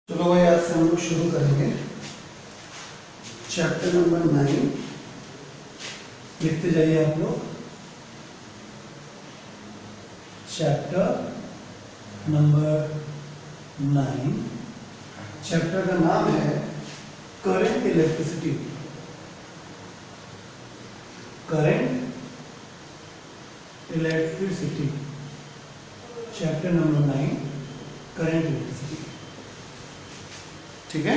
चलो भाई, आज से हम लोग शुरू करेंगे चैप्टर नंबर 9। लिखते जाइए आप लोग। Chapter number 9। चैप्टर का नाम है current electricity. Current electricity, chapter number 9, current electricity. ठीक है।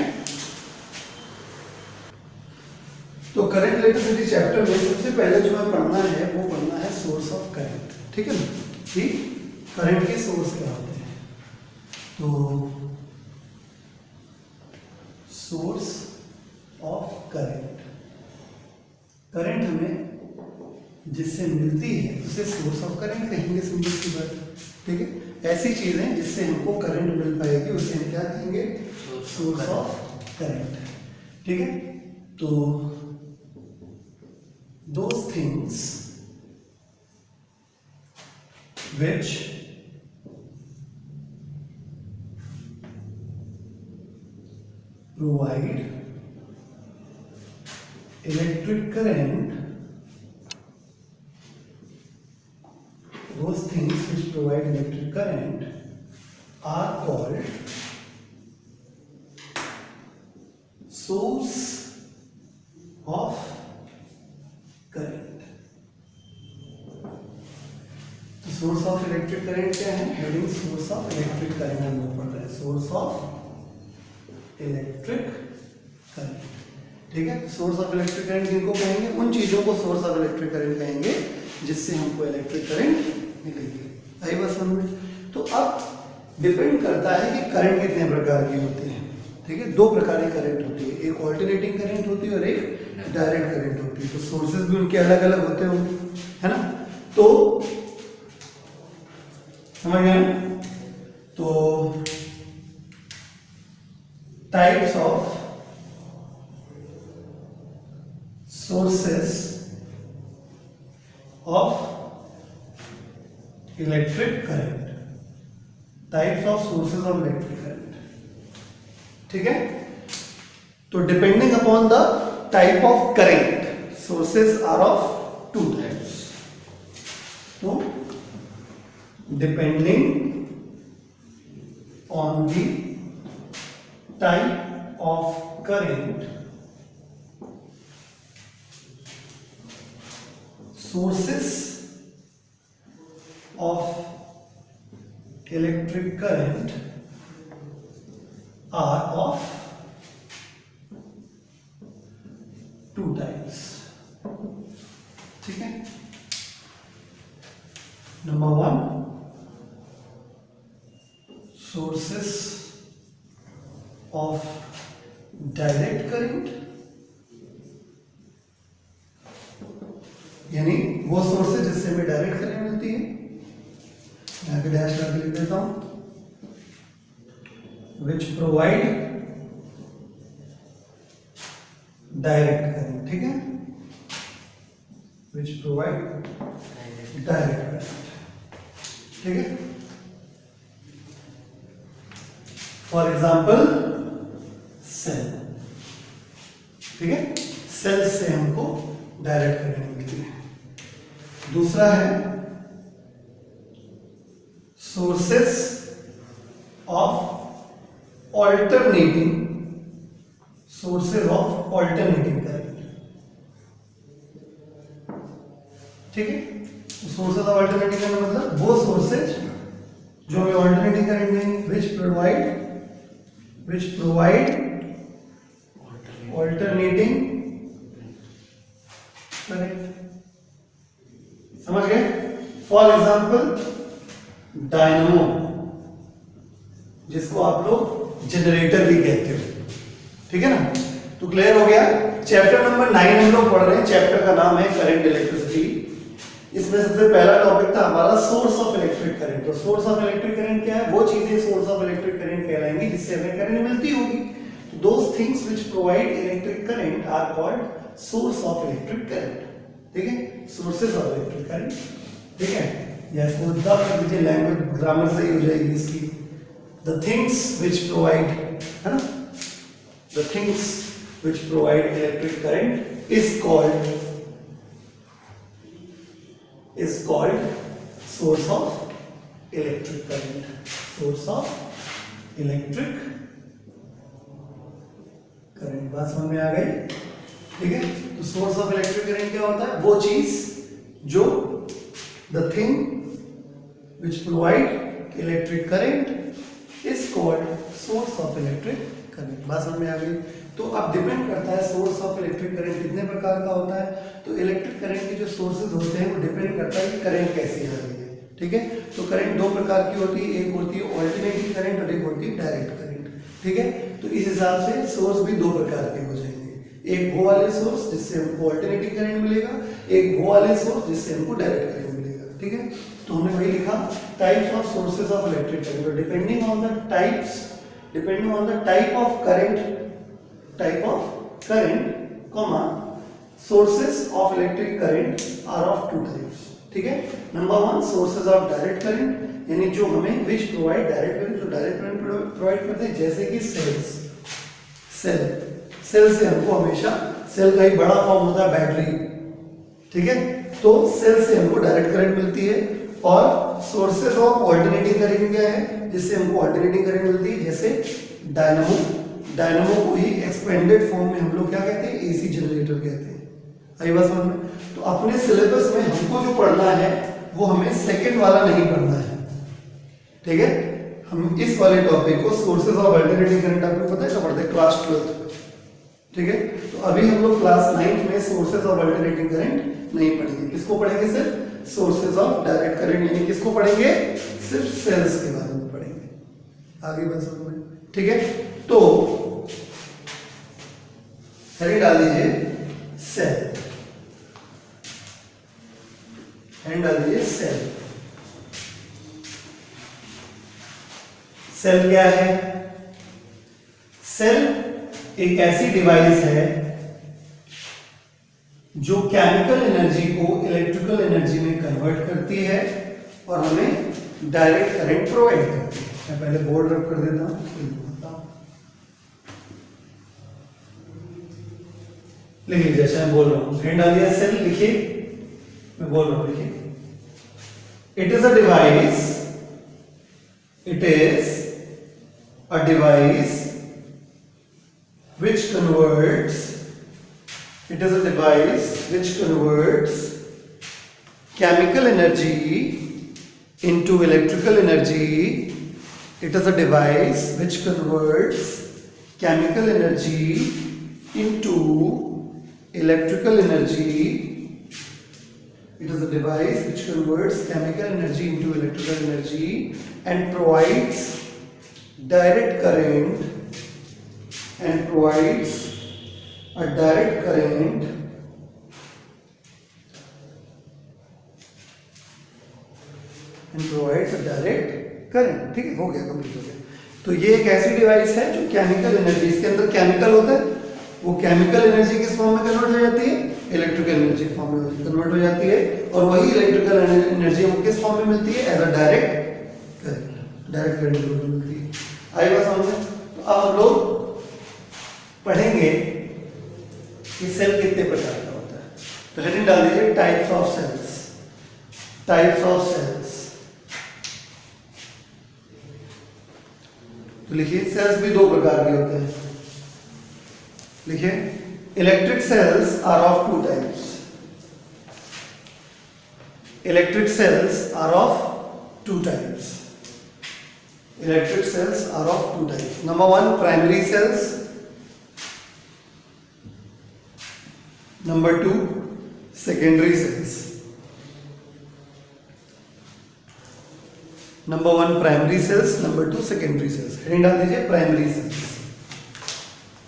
तो करंट इलेक्ट्रिसिटी चैप्टर में सबसे पहले जो हमें पढ़ना है वो पढ़ना है सोर्स ऑफ करंट। ठीक है ना, कि करंट के सोर्स क्या होते हैं। तो सोर्स ऑफ करंट, करंट हमें जिससे मिलती है उसे सोर्स ऑफ करंट कहेंगे, सिंपल सी बात। ठीक है, ऐसी चीजें जिससे हमको करंट मिल पाएगी उसे हम क्या कहेंगे, सोर्स ऑफ करंट। ठीक है। तो those things which provide electric current, those things which provide electric current are called source of current. तो सोर्स ऑफ इलेक्ट्रिक करंट क्या है, heading source of electric current हम लोग पढ़ रहे हैं, सोर्स ऑफ इलेक्ट्रिक करंट। ठीक है। सोर्स ऑफ इलेक्ट्रिक करंट किनको कहेंगे, उन चीजों को सोर्स ऑफ इलेक्ट्रिक करंट कहेंगे जिससे हमको इलेक्ट्रिक करंट मिलेगी। आई बात समझ में। तो अब डिपेंड करता है कि करंट कितने प्रकार की होती है। ठीक है, दो प्रकार की करंट होती है, एक ऑल्टरनेटिंग करंट होती है और एक डायरेक्ट करंट होती है। तो सोर्सेज भी उनके अलग अलग होते होंगे, है ना। तो समझ गए। तो types of sources of electric current, types of sources of electric current. ठीक है। तो depending upon the type of current, sources are of two types. तो depending on the type of current, sources of electric current are of two types. ठीक है। Number 1, sources of direct current, यानी वो sources जिससे हमें direct current मिलती है। यहाँ पे डैश लगा के लिख देता हूं, विच प्रोवाइड डायरेक्ट करंट। ठीक है, विच प्रोवाइड डायरेक्ट करंट। ठीक है। For example cell. ठीक है, सेल से हमको डायरेक्ट करंट मिलती है। दूसरा है sources of alternating, sources of alternating current. ठीक है। सोर्सेस ऑफ ऑल्टरनेटिंग करंट मतलब वो सोर्सेज जो हमें ऑल्टरनेटिंग करंट देंगे, विच प्रोवाइड ऑल्टरनेटिंग करंट। समझ गए। फॉर एग्जाम्पल डायनामो, जिसको आप लोग जनरेटर भी कहते हो। ठीक है ना। तो क्लियर हो गया। चैप्टर नंबर 9 हम लोग पढ़ रहे हैं, चैप्टर का नाम है करंट इलेक्ट्रिसिटी। इसमें सबसे पहला टॉपिक था हमारा सोर्स ऑफ इलेक्ट्रिक करंट। तो सोर्स ऑफ इलेक्ट्रिक करंट क्या है, वो चीजें सोर्स ऑफ इलेक्ट्रिक करंट कहलाएंगी जिससे हमें करंट मिलती होगी। Those things which provide electric current are called source of electric current. ठीक है, सोर्सेज ऑफ इलेक्ट्रिक करंट। ठीक है, या इसको द कर दीजिए, लैंग्वेज ग्रामर सही हो जाएगी इसकी। The things which provide the things which provide electric current is called source of electric current. Source of electric current, बात समझ में आ गई? ठीक है, तो सोर्स ऑफ इलेक्ट्रिक करंट क्या होता है? वो चीज जो the thing which provide electric current is called source of electric current. बात समझ में आ गई? तो अब डिपेंड करता है सोर्स ऑफ इलेक्ट्रिक करंट कितने प्रकार का होता है। तो इलेक्ट्रिक करंट के जो सोर्सेज होते हैं वो डिपेंड करता है कि करंट कैसी आ रही है। ठीक है, तो करंट दो प्रकार की होती है, एक होती है ऑल्टरनेटिंग करंट और एक होती है डायरेक्ट करंट। ठीक है, तो इस हिसाब से सोर्स भी दो प्रकार के हो जाएंगे, एक वो वाले सोर्स जिससे हमको ऑल्टरनेटिंग करंट मिलेगा, एक वो वाले सोर्स जिससे हमको डायरेक्ट करंट मिलेगा। ठीक है, तो हमने वही लिखा types of sources of electric current, depending on the types, depending on the type of current, comma sources of electric current are of two types. ठीक है, number one sources of direct current, यानी जो हमें which provide direct current, जो direct current provide करते हैं, जैसे कि सेल से हमको हमेशा, सेल का ही बड़ा फॉर्म होता है बैटरी। ठीक है, तो सेल से हमको डायरेक्ट करंट मिलती है। और सोर्सेज ऑफ ऑल्टरनेटिंग करंट क्या है, जिससे हमको ऑल्टरनेटिंग करंट मिलती है, जैसे डायनामो को ही एक्सपेंडेड फॉर्म में हम लोग क्या कहते हैं, एसी जनरेटर कहते हैं। आई बात समझ में? तो अपने सिलेबस में हमको जो पढ़ना है वो हमें सेकंड वाला नहीं पढ़ना है। ठीक है, हम इस वाले टॉपिक को सोर्सेज ऑफ अल्टरनेटिंग करंट आपको पता है क्या पढ़ते हैं, क्लास 12th। ठीक है, तो अभी हम लोग क्लास 9th में सोर्सेज ऑफ अल्टरनेटिंग करंट नहीं पढ़ेंगे। किसको पढ़ेंगे? सिर्फ सोर्सेज ऑफ डायरेक्ट करंट, यानी किसको पढ़ेंगे? सिर्फ सेल्स के बारे में पढ़ेंगे। आगे बात समझ में? ठीक है, तो हेडिंग डाल दीजिए सेल, हेडिंग डाल दीजिए सेल। सेल क्या है? सेल एक ऐसी डिवाइस है जो केमिकल एनर्जी को इलेक्ट्रिकल एनर्जी में कन्वर्ट करती है और हमें डायरेक्ट करंट प्रोवाइड करती है। मैं पहले बोर्ड रब कर देता हूं, लिख लीजिए। अच्छा, मैं बोल रहा हूं, हेडिंग डालिए सेल, लिखिए, मैं बोल रहा हूं, लिखिए। It is a device, it is a device which converts, it is a device which converts chemical energy into electrical energy. It is a device which converts chemical energy into electrical energy. It is a device which converts chemical energy into electrical energy and provides direct current, and provides a direct current ठीक है, हो गया, complete हो गया। तो ये एक ऐसी डिवाइस है जो केमिकल एनर्जी, इसके अंदर केमिकल होता है, वो केमिकल एनर्जी किस फॉर्म में कन्वर्ट हो जाती है? इलेक्ट्रिकल एनर्जी फॉर्म में कन्वर्ट हो जाती है। और वही इलेक्ट्रिकल एनर्जी हमको किस फॉर्म में मिलती है? एज अ डायरेक्ट करंट मिलती है। आई बात समझ में? तो अब हम लोग पढ़ेंगे कि सेल कितने प्रकार का होता है। तो हेडिंग डाल दीजिए types of cells, types of cells. तो लिखिए सेल्स भी दो प्रकार के होते हैं, लिखिए electric cells are of two types, electric cells are of two types, electric cells are of two types. Number one primary cells, Number 2 secondary cells. Number 1 primary cells, number 2 secondary cells. Heading डाल दीजिए primary cells,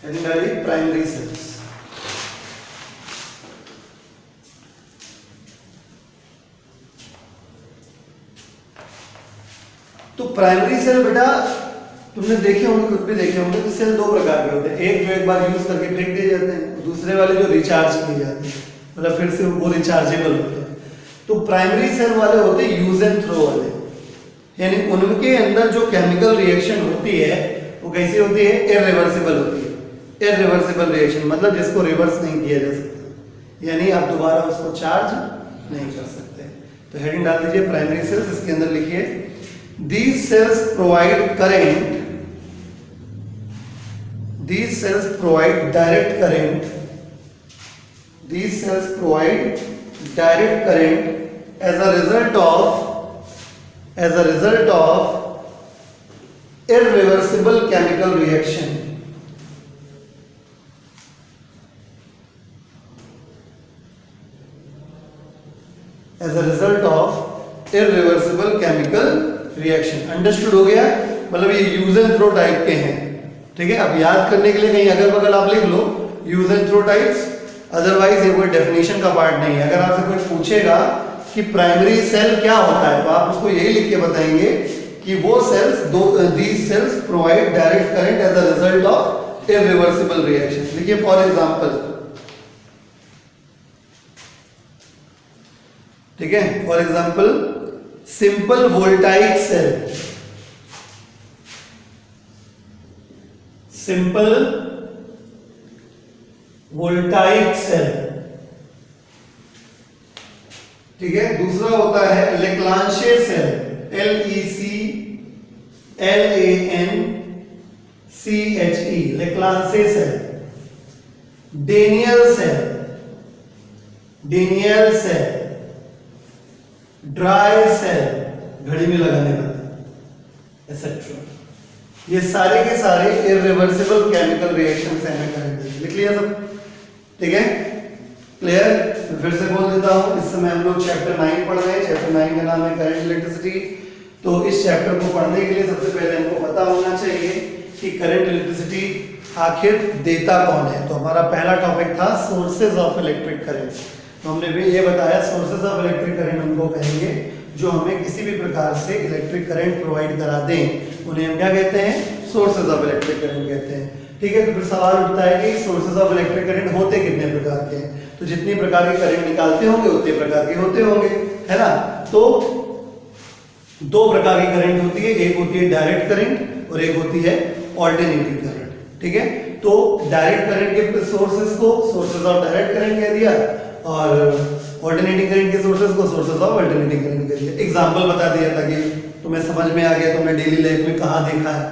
heading डालिए primary cells. तो primary cell बेटा तुमने देखे होंगे, खुद भी देखे होंगे, तो सेल दो प्रकार के होते हैं। एक जो एक बार यूज करके फेंक दिए जाते हैं, दूसरे वाले जो रिचार्ज किए जाते हैं, मतलब फिर से वो रिचार्जेबल होते हैं। तो प्राइमरी सेल वाले होते हैं यूज एंड थ्रो वाले, यानी उनके अंदर जो केमिकल रिएक्शन होती है वो कैसी होती है? इरिवर्सिबल होती है। इरिवर्सिबल रिएक्शन मतलब जिसको रिवर्स नहीं किया जा सकता, यानी आप दोबारा उसको चार्ज नहीं कर सकते। तो हेडिंग डाल दीजिए प्राइमरी सेल्स, इसके अंदर लिखिए these cells provide current, these cells provide direct current, these cells provide direct current as a result of irreversible chemical reaction, as a result of irreversible chemical reaction। Understood हो गया? मतलब ये use and throw type के हैं, ठीक है। अब याद करने के लिए कहीं अगल बगल आप लिख लो use and throw types, otherwise ये कोई डेफिनेशन का पार्ट नहीं है। अगर आपसे कोई पूछेगा कि प्राइमरी सेल क्या होता है तो आप उसको यही लिख के बताएंगे कि वो cells these cells provide direct current as a result of irreversible reaction. देखिए फॉर एग्जांपल, ठीक है, for example simple voltaic cell, simple voltaic cell, ठीक है। दूसरा होता है Leclanche cell, LECLANCHE, Leclanche cell. Daniell cell, Daniell cell, dry cell, घड़ी में लगाने वाला, एक्सेट्रा। ये सारे के सारे इरिवर्सिबल केमिकल रिएक्शंस हैं, करेंगे। लिख लिया सब? ठीक है, क्लियर? फिर से बोल देता हूँ, इस समय हम लोग चैप्टर 9 पढ़ रहे हैं। चैप्टर 9 का नाम है करंट इलेक्ट्रिसिटी। तो इस चैप्टर को पढ़ने के लिए सबसे पहले हमको पता होना चाहिए कि करंट इलेक्ट्रिसिटी आखिर देता कौन है। तो हमारा पहला टॉपिक था सोर्सेज ऑफ इलेक्ट्रिक करंट। तो हमने भी ये बताया सोर्सेज ऑफ इलेक्ट्रिक करंट हमको कहेंगे जो हमें किसी भी प्रकार से इलेक्ट्रिक करंट प्रोवाइड करा दें, उन्हें हम क्या कहते हैं? सोर्सेज ऑफ इलेक्ट्रिक करंट कहते हैं। ठीक है, तो फिर सवाल उठता है कि सोर्सेज ऑफ इलेक्ट्रिक करंट होते कितने प्रकार के हैं? तो जितने प्रकार के करंट निकालते होंगे उतने प्रकार के होते होंगे, है ना। तो दो प्रकार की करंट होती है, एक होती है डायरेक्ट करंट और एक होती है ऑल्टरनेटिंग करंट। ठीक है, तो डायरेक्ट करंट के सोर्सेज को सोर्सेज ऑफ डायरेक्ट करंट कह दिया और ऑल्टरनेटिंग करंट के सोर्सेज को सोर्सेज ऑफ ऑल्टरनेटिंग करंट कह दिया। एग्जांपल बता दिया ताकि तुम्हें समझ में आ गया, तुमने डेली लाइफ में कहाँ देखा है।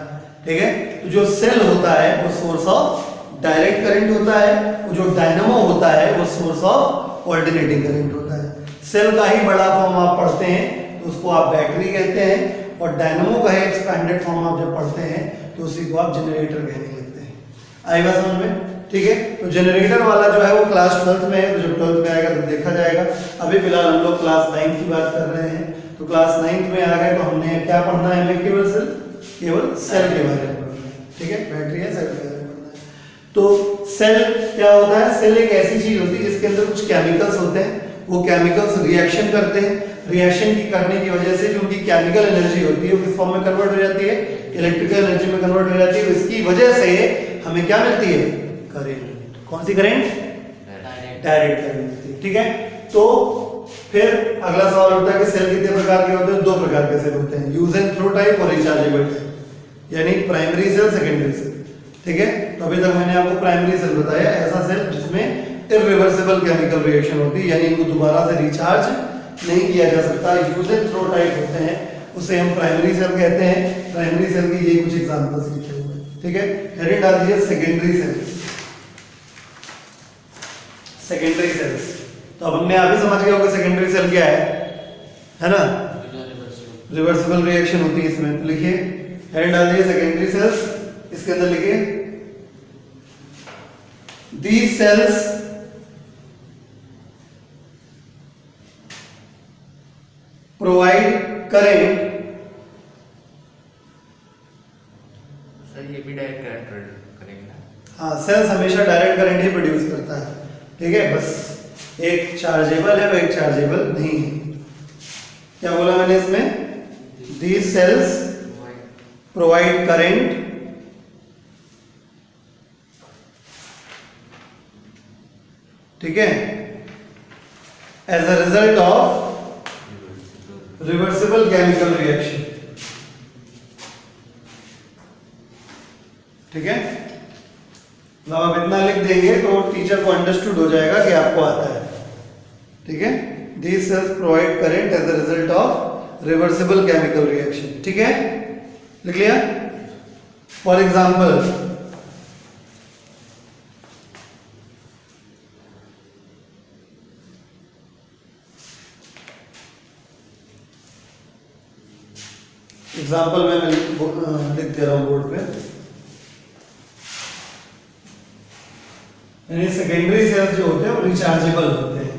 ठीक है, तो जो सेल होता है वो सोर्स ऑफ डायरेक्ट करंट होता है, वो जो डायनामो होता है वो सोर्स ऑफ ऑल्टरनेटिंग करंट होता है। सेल का ही बड़ा फॉर्म आप पढ़ते हैं तो उसको आप बैटरी कहते हैं, और डायनामो का ही एक्सपेंडेड फॉर्म आप जब पढ़ते हैं तो उसी को आप जनरेटर कहने लगते हैं। आएगा समझ में? ठीक है, तो जनरेटर वाला जो है वो क्लास 12th में है, तो जब 12th में आएगा तो देखा जाएगा। अभी फिलहाल हम लोग क्लास 9 की बात कर रहे हैं, तो क्लास 9th में आ गए तो हमने क्या पढ़ना है? हमें केवल सेल के बारे में पढ़ना है। ठीक है, बैटरी है, सेल के बारे में पढ़ना है। तो सेल क्या होता है? सेल एक ऐसी चीज होती है जिसके अंदर कुछ केमिकल्स होते हैं, वो केमिकल्स रिएक्शन करते हैं। रिएक्शन की करने की वजह से जो उनकी केमिकल एनर्जी होती है वो किस फॉर्म में कन्वर्ट हो जाती है? इलेक्ट्रिकल एनर्जी में कन्वर्ट हो जाती है। इसकी वजह से हमें क्या मिलती है? करंट। कौन सी करंट? डायरेक्ट करंट मिलती है। ठीक है, तो फिर अगला सवाल उठता है कि सेल कितने प्रकार के होते हैं? दो प्रकार के सेल होते हैं, यूज एंड थ्रो टाइप और रिचार्जेबल टाइप, यानी प्राइमरी सेल, सेकेंडरी सेल। ठीक है, तो अभी तक मैंने आपको प्राइमरी सेल बताया, ऐसा सेल जिसमें इरिवर्सिबल केमिकल रिएक्शन होती है, यानी इनको दोबारा से रिचार्ज नहीं किया जा सकता। यूज एंड थ्रो टाइप होते हैं, उसे हम प्राइमरी सेल कहते हैं। प्राइमरी सेल की ये कुछ एग्जांपल्स लिखे हुए हैं। ठीक है, हेडिंग डाल दीजिए सेकेंडरी सेल्स। सेकेंडरी सेल्स, तो अब हमने अभी समझ गया होगा सेकेंडरी सेल क्या है ना? रिवर्सिबल रिएक्शन होती है इसमें। तो लिखिए, हेडिंग डाल दीजिए सेकेंडरी सेल्स, इसके अंदर लिखिए these cells provide current। Sir ये भी डायरेक्ट करंट करेंगे ना? हाँ, सेल्स हमेशा डायरेक्ट करंट ही प्रोड्यूस करता है। ठीक है, बस एक चार्जेबल है वो एक चार्जेबल नहीं है। क्या बोला मैंने इसमें? these cells provide current ठीक है as a result of reversible chemical reaction. ठीक है, मतलब आप इतना लिख देंगे तो टीचर को अंडरस्टूड हो जाएगा कि आपको आता है। ठीक है, these cells provide current as a result of reversible chemical reaction। ठीक है, लिख लिया। फॉर एग्जाम्पल मैं लिख दे रहा हूं बोर्ड पे। यानी सेकेंडरी सेल्स जो होते हैं वो रिचार्जेबल होते हैं,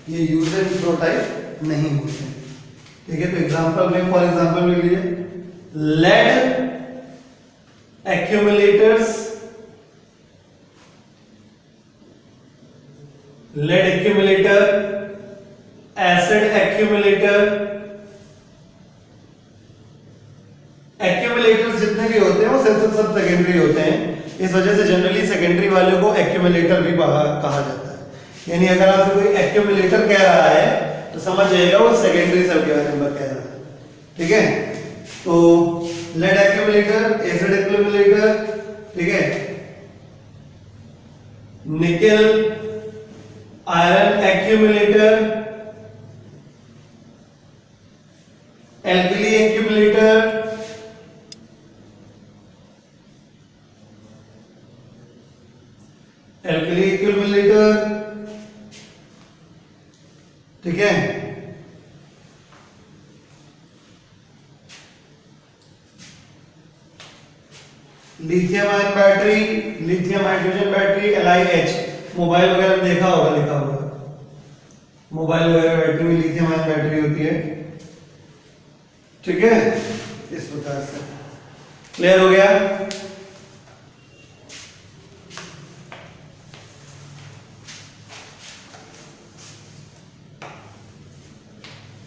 ये यूज एंड थ्रो टाइप नहीं होते हैं। ठीक है, तो एग्जांपल में फॉर एग्जांपल ले लीजिए lead accumulators, lead accumulator, acid accumulator, accumulators जितने भी होते हैं वो सब सेकेंडरी होते हैं। इस वजह से जनरली सेकेंडरी वालों को एक्यूमुलेटर भी कहा जाता है। यानी अगर आपसे कोई एक्यूमुलेटर कह रहा है तो समझ जाइएगा वो सेकेंडरी सेल के बारे में कह रहा है। ठीक है, तो लेड एक्यूमुलेटर, एसिड एक्यूमुलेटर, ठीक है, nickel iron accumulator, alkali accumulator, alkali accumulator, ठीक है, lithium ion battery, lithium hydrogen battery, LiH, mobile वगैरह में देखा होगा, लिखा होगा मोबाइल वगैरह बैटरी में लिथियम आयन बैटरी होती है। ठीक है, इस प्रकार से क्लियर हो गया।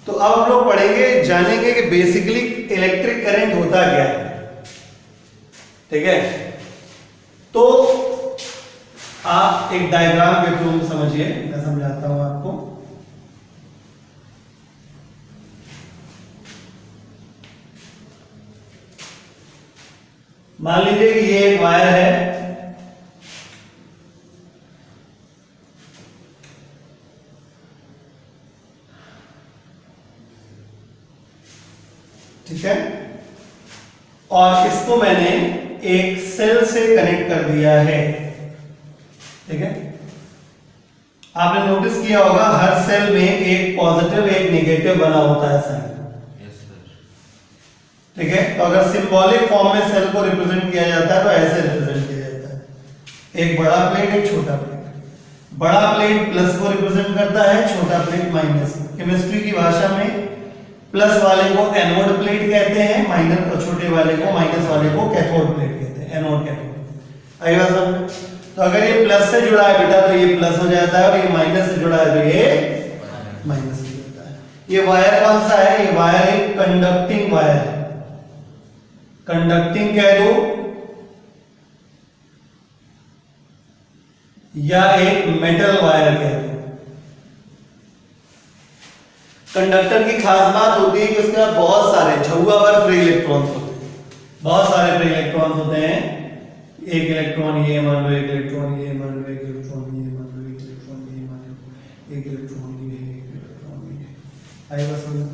तो अब हम लोग पढ़ेंगे, जानेंगे कि बेसिकली इलेक्ट्रिक करंट होता क्या है। ठीक है, तो आप एक डायग्राम के थ्रू समझिए, मैं समझाता हूं आपको। मान लीजिए कि ये एक वायर है, ठीक है, और इसको मैंने एक सेल से कनेक्ट कर दिया है। ठीक है, आपने नोटिस किया होगा हर सेल में एक पॉजिटिव एक नेगेटिव बना होता है साइन। ठीक है, तो अगर सिंबॉलिक फॉर्म में सेल को रिप्रेजेंट किया जाता है तो ऐसे रिप्रेजेंट किया जाता है, एक बड़ा प्लेट एक छोटा प्लेट। बड़ा प्लेट प्लस को रिप्रेजेंट करता है, छोटा प्लेट माइनस। केमिस्ट्री की भाषा में प्लस वाले को एनोड प्लेट कहते हैं, माइनस और छोटे वाले को माइनस वाले को कैथोड प्लेट कहते हैं, एनोड कैथोड। आई बात समझ? तो अगर ये प्लस से जुड़ा है बेटा तो ये प्लस हो जाता है, और ये माइनस से जुड़ा है तो ये माइनस हो जाता है। ये वायर कौन सा है? ये वायर एक कंडक्टिंग वायर है, कंडक्टिंग कह दो या एक मेटल वायर कह दो। कंडक्टर की खास बात होती है कि उसके पास बहुत सारे झुआ भर फ्री इलेक्ट्रॉन्स होते हैं, बहुत सारे फ्री इलेक्ट्रॉन्स होते हैं। एक इलेक्ट्रॉन ये मान लो, एक इलेक्ट्रॉन ये मान लो, एक इलेक्ट्रॉन ये मान लो, एक इलेक्ट्रॉन ये मान लो, एक इलेक्ट्रॉन ये, एक इलेक्ट्रॉन ये। आई बस समझ?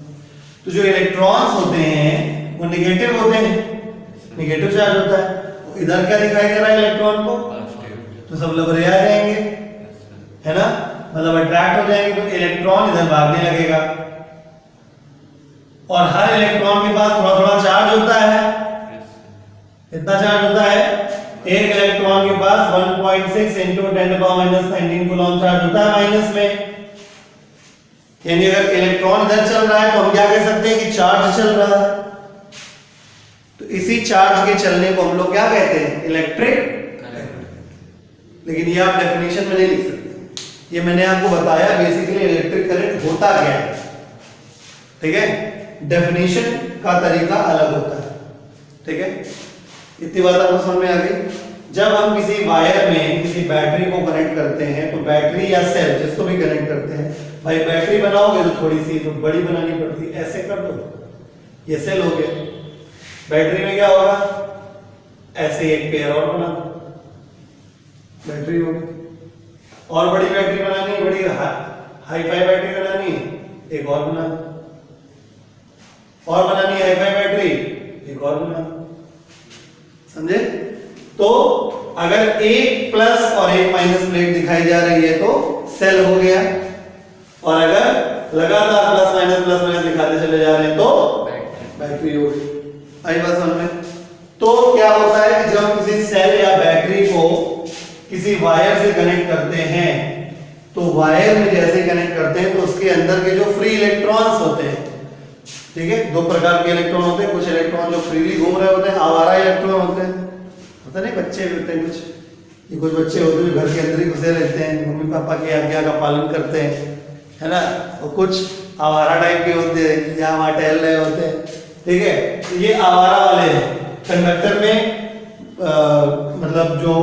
तो जो इलेक्ट्रॉन्स होते हैं वो नेगेटिव होते हैं, नेगेटिव चार्ज होता है। तो इधर क्या दिखाई दे रहा है इलेक्ट्रॉन को? तो सब लोग आ जाएंगे, है ना, मतलब अट्रैक्ट हो जाएंगे, तो इलेक्ट्रॉन इधर भागने लगेगा। और हर इलेक्ट्रॉन के पास थोड़ा थोड़ा चार्ज होता है। कितना चार्ज होता है? एक इलेक्ट्रॉन के पास 1.6 × 10⁻⁻19 कूलम चार्ज होता है माइनस में। यानी अगर इलेक्ट्रॉन इधर चल रहा है तो हम क्या कह सकते हैं कि चार्ज चल रहा है। तो इसी चार्ज के चलने को हम लोग क्या कहते हैं? इलेक्ट्रिक। लेकिन ये आप डेफिनेशन में नहीं लिख सकते, ये मैंने आपको बताया बेसिकली इलेक्ट्रिक करंट होता क्या है। ठीक है, डेफिनेशन का तरीका अलग होता है। ठीक है, इतनी बात आपको समझ में आ गई। जब हम किसी वायर में किसी बैटरी को कनेक्ट करते हैं तो बैटरी या सेल जिसको भी कनेक्ट करते हैं, भाई बैटरी बनाओगे तो थोड़ी सी तो बड़ी बनानी पड़ती है, ऐसे कर दो, ये सेल हो गया। बैटरी में क्या होगा? ऐसे एक पेयर और बना दो, और बड़ी बैटरी बनानी है, बड़ी हाई फाई बैटरी बनानी है, एक और बना दो। और बनानी है हाई फाई बैटरी, एक और बना दो। समझे? तो अगर एक प्लस और एक माइनस प्लेट दिखाई जा रही है तो सेल हो गया, और अगर लगातार प्लस माइनस दिखाते चले जा रहे हैं तो बैटरी हो गई। आई बात समझ में? तो क्या होता है कि जब हम किसी सेल या बैटरी को किसी वायर से कनेक्ट करते हैं, तो वायर में जैसे कनेक्ट करते हैं तो उसके अंदर के जो फ्री इलेक्ट्रॉन्स होते हैं, ठीक है, दो प्रकार के इलेक्ट्रॉन होते हैं। कुछ इलेक्ट्रॉन जो फ्रीली घूम रहे होते हैं, आवारा इलेक्ट्रॉन होते हैं, पता नहीं बच्चे होते हैं कुछ, ये कुछ बच्चे होते हैं घर के अंदर ही घुसे रहते हैं, मम्मी पापा की आज्ञा का पालन करते हैं, है ना। और कुछ आवारा टाइप के होते हैं, यहाँ वहाँ टहल रहे होते हैं, ठीक है। तो ये आवारा वाले हैं। कंडक्टर में मतलब जो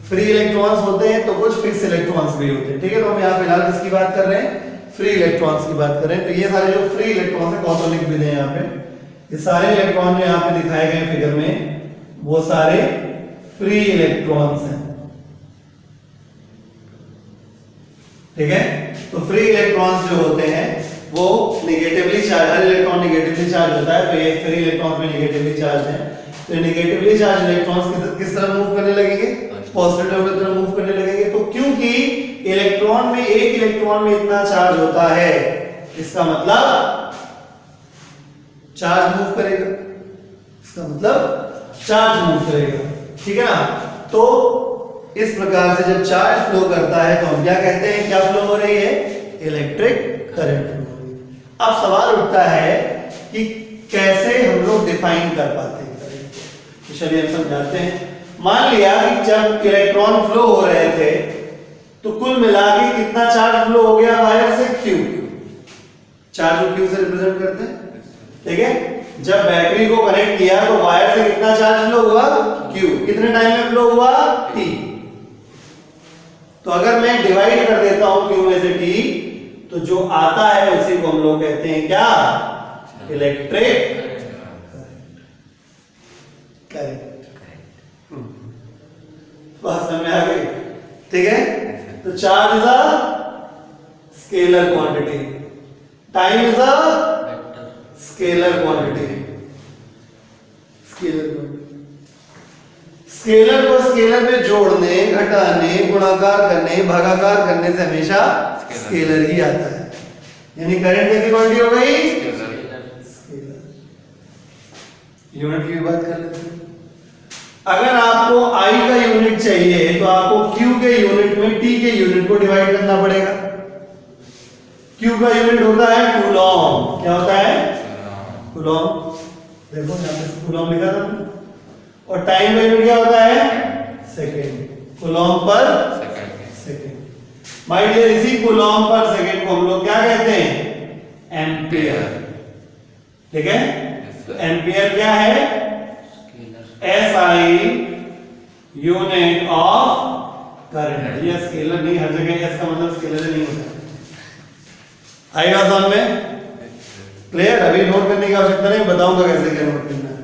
फ्री इलेक्ट्रॉन्स होते हैं तो कुछ फिक्स इलेक्ट्रॉन्स भी होते हैं, ठीक है। तो हम यहाँ फिलहाल किसकी बात कर रहे हैं? फ्री इलेक्ट्रॉन्स की बात कर रहे हैं। तो ये सारे जो फ्री इलेक्ट्रॉन्स है, कौन सा लिख भी दें यहाँ पे, ये सारे इलेक्ट्रॉन जो यहाँ पे दिखाए गए फिगर में, वो सारे फ्री इलेक्ट्रॉन्स हैं, ठीक है। तो फ्री इलेक्ट्रॉन्स जो होते हैं वो नेगेटिवली चार्ज, हर इलेक्ट्रॉन नेगेटिवली चार्ज होता है, तो ये फ्री इलेक्ट्रॉन्स में नेगेटिवली चार्ज है। तो नेगेटिवली चार्ज इलेक्ट्रॉन्स किस तरफ मूव करने लगेंगे? पॉजिटिव की तरफ मूव करने लगेंगे। तो क्योंकि इलेक्ट्रॉन में, एक इलेक्ट्रॉन में इतना चार्ज होता है, इसका मतलब चार्ज मूव करेगा, इसका मतलब चार्ज मूव करेगा, ठीक है ना। तो इस प्रकार से जब चार्ज फ्लो करता है तो हम क्या कहते हैं? क्या फ्लो हो रही है? इलेक्ट्रिक करंट फ्लो हो रही है। अब सवाल उठता है कि कैसे हम लोग डिफाइन कर पाते हैं करंट को। तो चलिए हम समझाते हैं। मान लिया कि जब इलेक्ट्रॉन फ्लो हो रहे थे तो कुल मिला के कितना चार्ज फ्लो हो गया वायर से? Q। चार्ज को Q से रिप्रेजेंट करते हैं, ठीक है। जब बैटरी को कनेक्ट किया तो वायर से कितना चार्ज फ्लो हुआ? Q। कितने टाइम में फ्लो हुआ? T। तो अगर मैं डिवाइड कर देता हूं Q में से T, तो जो आता है उसी को हम लोग कहते हैं क्या? Electric current. बात समझ में आ गई, ठीक है। तो charge is a scalar quantity, time is a scalar quantity, scalar quantity. Scalar को स्केलर में जोड़ने, घटाने, गुणाकार करने, भागाकार करने से हमेशा स्केलर ही आता है। यानी करंट कैसी क्वांटिटी हो गई? स्केलर। यूनिट की बात कर लेते हैं। अगर आपको I का यूनिट चाहिए तो आपको Q के यूनिट में T के यूनिट को डिवाइड करना पड़ेगा। Q का यूनिट होता है कूलॉम। क्या होता है? कूलॉम। देखो यहाँ पे कूलॉम लिखा था। और टाइम का यूनिट क्या होता है? सेकेंड। कूलॉम पर सेकेंड। माय डियर, इसी कूलॉम पर सेकेंड को हम लोग क्या कहते हैं? एम्पियर, ठीक है। तो एम्पियर क्या है? SI unit of current. ये स्केलर नहीं, हर जगह एस का मतलब स्केलर नहीं होता। आएगा समझ में? क्लियर? अभी नोट करने की आवश्यकता नहीं, बताऊंगा कैसे क्या नोट करना है।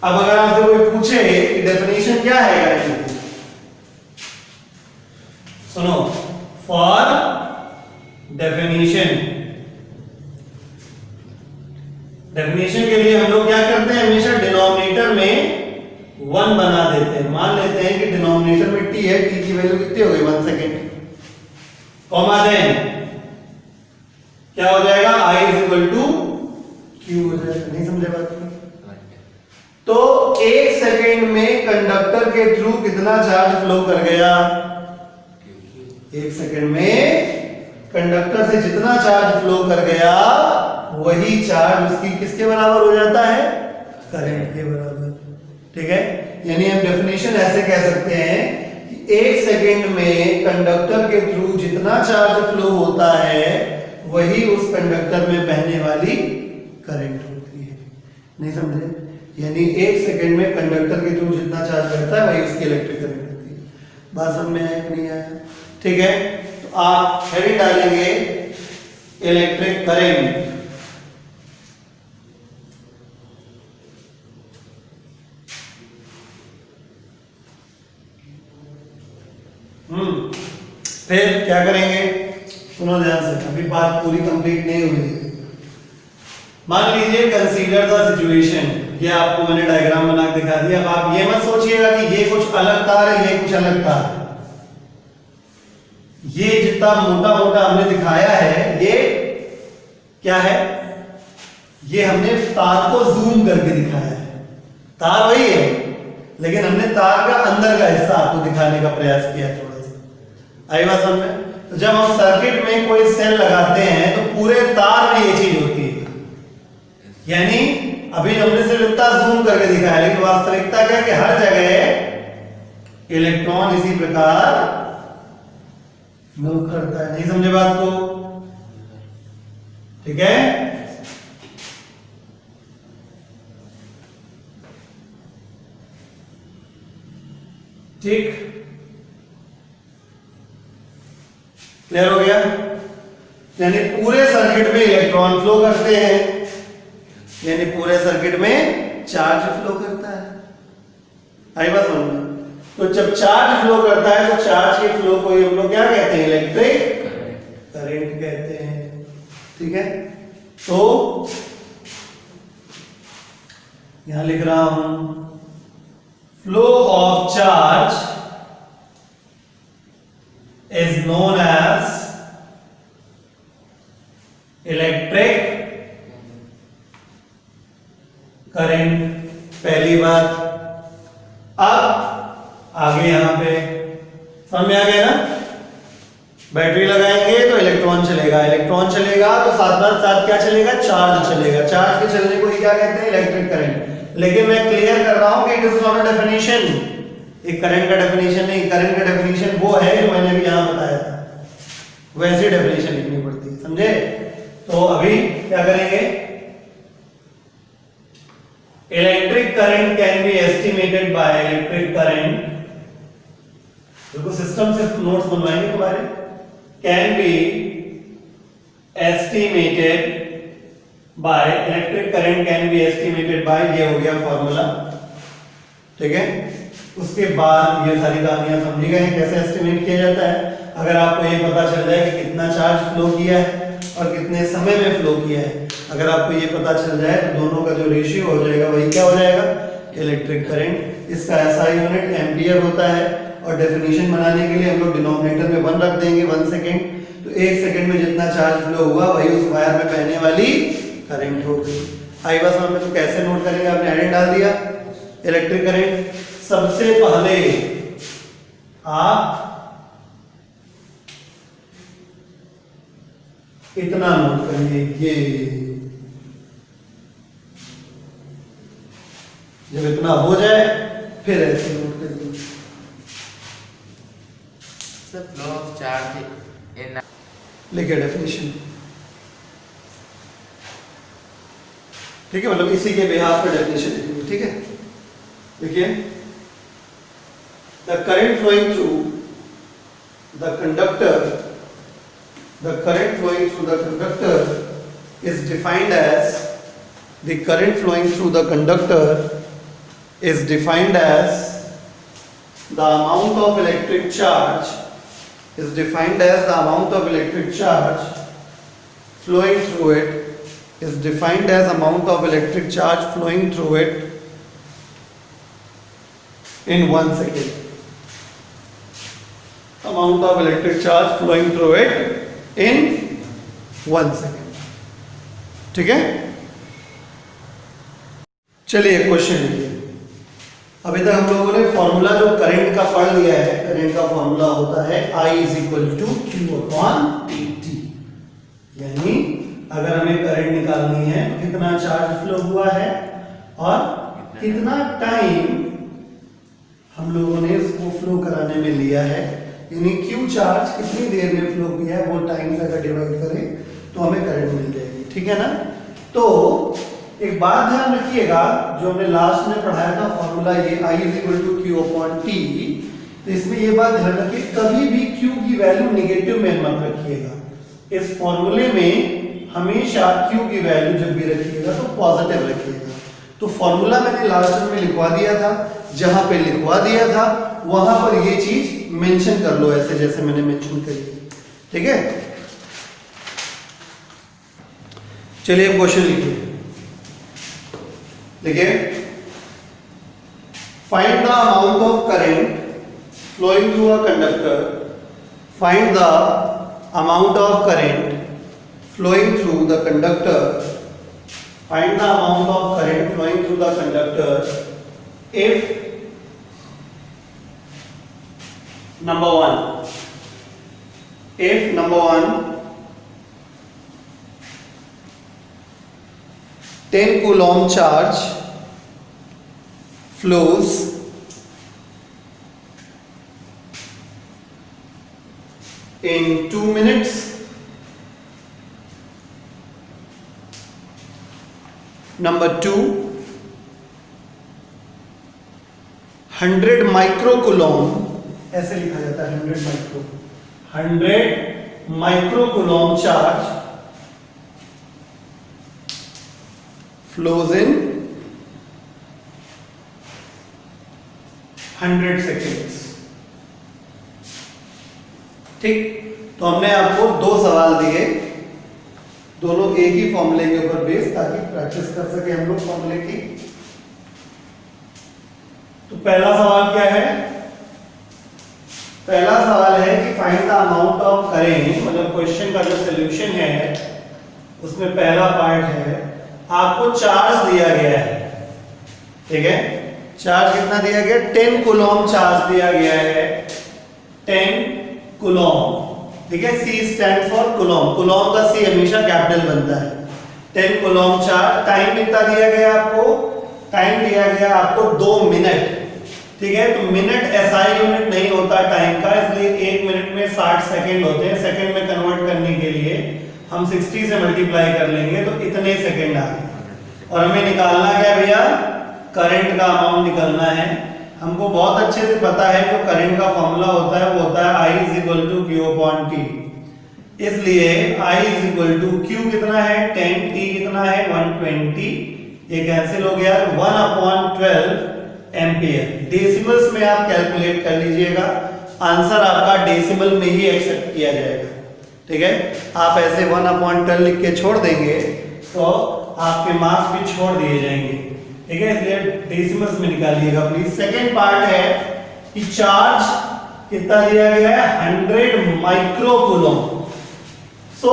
अब अगर आपसे कोई पूछे कि डेफिनेशन क्या है करंट की, सुनो, फॉर डेफिनेशन के लिए हम लोग क्या करते हैं? हमेशा डिनोमिनेटर में 1 बना देते हैं। मान लेते हैं कि डिनोमिनेटर में T है, T की वैल्यू कितनी हो गई? 1 सेकेंड। कॉमा देन क्या हो जाएगा? I इक्वल टू Q हो जाएगा। नहीं समझे बात को? तो 1 सेकेंड में कंडक्टर के थ्रू कितना चार्ज फ्लो कर गया? 1 सेकेंड में कंडक्टर से जितना चार्ज फ्लो कर गया वही चार्ज उसकी किसके बराबर हो जाता है? करंट के बराबर, ठीक है। यानी हम डेफिनेशन ऐसे कह सकते हैं कि 1 सेकेंड में कंडक्टर के थ्रू जितना चार्ज फ्लो होता है वही उस कंडक्टर में बहने वाली करंट होती है। नहीं समझे? यानी 1 सेकेंड में कंडक्टर के थ्रू जितना चार्ज रहता है वही उसकी इलेक्ट्रिक करंट होती है। बात समझ में आया कि नहीं आया? ठीक है। तो आप हेडिंग डालेंगे इलेक्ट्रिक करंट। फिर क्या करेंगे, सुनो ध्यान से, अभी बात पूरी कंप्लीट नहीं हुई है। मान लीजिए कंसीडर द सिचुएशन, ये आपको मैंने डायग्राम बना के दिखा दिया। अब आप ये मत सोचिएगा कि ये कुछ अलग तार है, ये कुछ अलग तार है। ये जितना मोटा मोटा हमने दिखाया है, ये क्या है, ये हमने तार को जूम करके दिखाया है। तार वही है, लेकिन हमने तार का अंदर का हिस्सा आपको दिखाने का प्रयास किया थोड़ा सा। आई बात समझ में? तो जब हम सर्किट में कोई सेल लगाते हैं तो पूरे तार में ये चीज होती है, यानी अभी हमने सिर्फ इतना जूम करके दिखाया, लेकिन वास्तविकता क्या है कि हर जगह इलेक्ट्रॉन इसी प्रकार मूव करता है। नहीं समझे बात को? ठीक है, ठीक, क्लियर हो गया? यानी पूरे सर्किट में इलेक्ट्रॉन फ्लो करते हैं, यानी पूरे सर्किट में चार्ज फ्लो करता है। आई बात समझ में? तो जब चार्ज फ्लो करता है तो चार्ज के फ्लो को हम लोग क्या कहते हैं, इलेक्ट्रिक करंट कहते हैं। ठीक है, तो यहां लिख रहा हूं, flow of charge is known as electric current। पहली बात। अब आगे यहां पे समझ में आ गया ना? बैटरी लगाएंगे तो इलेक्ट्रॉन चलेगा, इलेक्ट्रॉन चलेगा तो साथ क्या चलेगा, चार्ज चलेगा। चार्ज के चलने को क्या कहते हैं, इलेक्ट्रिक करंट। लेकिन मैं क्लियर कर रहा हूं कि it is not a definition, एक करंट का डेफिनेशन नहीं। करंट का डेफिनेशन वो है जो मैंने भी यहां बताया था, वैसी डेफिनेशन लिखनी पड़ती है, समझे? तो अभी क्या करेंगे, electric current can be estimated by electric current, देखो सिस्टम से नोट्स बनवाएंगे तुम्हारे, can be estimated by electric current can be estimated by, ये हो गया फॉर्मूला। ठीक है, उसके बाद ये सारी कहानियां समझी गए कैसे एस्टिमेट किया जाता है। अगर आपको ये पता चल जाए कि कितना चार्ज फ्लो किया है और कितने समय में फ्लो किया है, अगर आपको ये पता चल जाए तो दोनों का जो रेशियो हो जाएगा वही क्या हो जाएगा, इलेक्ट्रिक करंट। इसका एसआई यूनिट एम्पियर होता है और डेफिनेशन बनाने के लिए हम लोग डिनोमिनेटर में 1 रख देंगे, 1 सेकेंड। तो 1 सेकेंड में जितना चार्ज फ्लो हुआ वही उस वायर में बहने वाली करंट होगी। आई बस में तो कैसे नोट करेंगे, आपने आइडेंट डाल दिया इलेक्ट्रिक करंट। सबसे पहले आप इतना नोट करेंगे, ये जब इतना हो जाए फिर ऐसे नोट करेंगे। Sir flow of charge in, लिखिए डेफिनेशन। ठीक है, मतलब इसी के बिहाफ पे डेफिनेशन लिखेंगे। ठीक है, देखिए, the current flowing through the conductor, the current flowing through the conductor is defined as, the current flowing through the conductor is defined as the amount of electric charge, is defined as the amount of electric charge flowing through it, is defined as amount of electric charge flowing through it in 1 second. Amount of electric charge flowing through it in 1 second. ठीक है, चलिए question लिखिए। अभी तक हम लोगों ने formula जो करंट का पढ़ लिया है, करंट का फॉर्मूला होता है I is equal to Q upon dt। यानी अगर हमें करंट निकालनी है तो कितना चार्ज फ्लो हुआ है और कितना टाइम हम लोगों ने इसको फ्लो कराने में लिया है, यानी Q चार्ज कितनी देर में फ्लो किया है वो टाइम से अगर डिवाइड करें तो हमें करंट मिल जाएगी। ठीक है ना? तो एक बात ध्यान रखिएगा, जो हमने लास्ट में पढ़ाया था फॉर्मूला, ये I is equal to Q upon T, तो इसमें ये बात ध्यान रखिए कभी भी Q की वैल्यू निगेटिव में मत रखिएगा। इस फॉर्मूले में हमेशा Q की वैल्यू जब भी रखिएगा तो पॉजिटिव रखिएगा। तो फॉर्मूला मैंने लास्ट में लिखवा दिया था, जहां पे लिखवा दिया था वहां पर ये चीज मेंशन कर लो, ऐसे जैसे मैंने मेंशन करी है, ठीक है। चलिए अब क्वेश्चन लिखिए, find the amount of current flowing through a conductor. Find the amount of current flowing through the conductor. Find the amount of current flowing through the conductor if number one, 10 coulomb charge flows in 2 minutes. Number 2, 100 microcoulomb, ऐसे लिखा जाता है 100 microcoulomb charge flows in 100 seconds. ठीक, तो हमने आपको दो सवाल दिए, दोनों एक ही फॉर्मूले के ऊपर बेस, ताकि प्रैक्टिस कर सके हम लोग फॉर्मूले की। तो पहला सवाल क्या है? पहला सवाल है कि find the amount of current, मतलब क्वेश्चन का जो सॉल्यूशन है उसमें पहला पार्ट है, आपको चार्ज दिया गया है, ठीक है। चार्ज कितना दिया गया? 10 कूलॉम चार्ज दिया गया है, 10 कूलॉम, ठीक है। C stand for Coulomb, Coulomb का C हमेशा कैपिटल बनता है। 10 कूलॉम चार्ज, टाइम कितना दिया गया आपको? टाइम दिया गया आपको 2 मिनट, ठीक है। तो मिनट SI यूनिट नहीं होता टाइम का, इसलिए 1 मिनट में 60 सेकंड होते हैं। सेकंड में कन्वर्ट करने के लिए हम 60 से मल्टीप्लाई कर लेंगे तो इतने सेकंड आ गए। और हमें निकालना क्या भैया? करंट का अमाउंट निकालना है। हमको बहुत अच्छे से पता है जो करंट का फॉर्मूला होता है वो होता है I = Q/T। इसलिए I = Q कितना है? 10, T कितना है? 120, ये कैंसिल हो गया, 1/12 एम्पियर। डेसिमल्स में आप कैलकुलेट कर लीजिएगा, आंसर आपका डेसिमल में ही एक्सेप्ट किया जाएगा, ठीक है। आप ऐसे 1/12 लिख के छोड़ देंगे तो आपके मार्क्स भी छोड़ दिए जाएंगे, ठीक है। इसलिए डेसिमल्स में निकालिएगा प्लीज। सेकंड पार्ट है कि चार्ज कितना दिया गया है? 100 माइक्रोकूलम। सो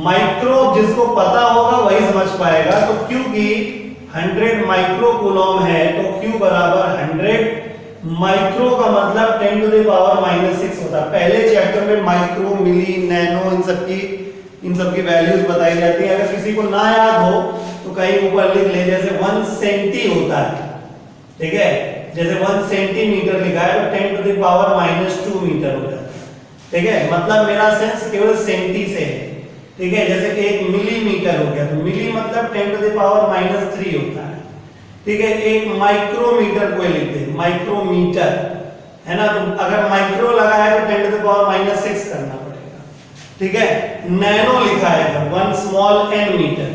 माइक्रो जिसको पता होगा वही समझ पाएगा। तो क्योंकि 100 माइक्रोकूलम है तो Q बराबर 100 माइक्रो का मतलब 10⁻⁻6 होता है। पहले चैप्टर में माइक्रो, मिली, नैनो इन सब की वैल्यूज बताई जाती है। अगर किसी को ना याद हो तो कहीं ऊपर लिख ले, जैसे 1 सेंटी होता है, ठीक है। जैसे 1 सेंटीमीटर लिखा है तो 10⁻⁻2 मीटर हो जाता है, ठीक है। मतलब मेरा सेंस केवल सेंटी से है, ठीक है। जैसे 1 मिलीमीटर हो गया तो मिली मतलब 10⁻³ होता है, ठीक है। एक माइक्रोमीटर को लिख दे, माइक्रोमीटर, है ना। तो अगर माइक्रो लगा है तो 10⁻⁻6 करना पड़ेगा, ठीक है। नैनो लिखा है तो 1 स्मॉल n मीटर,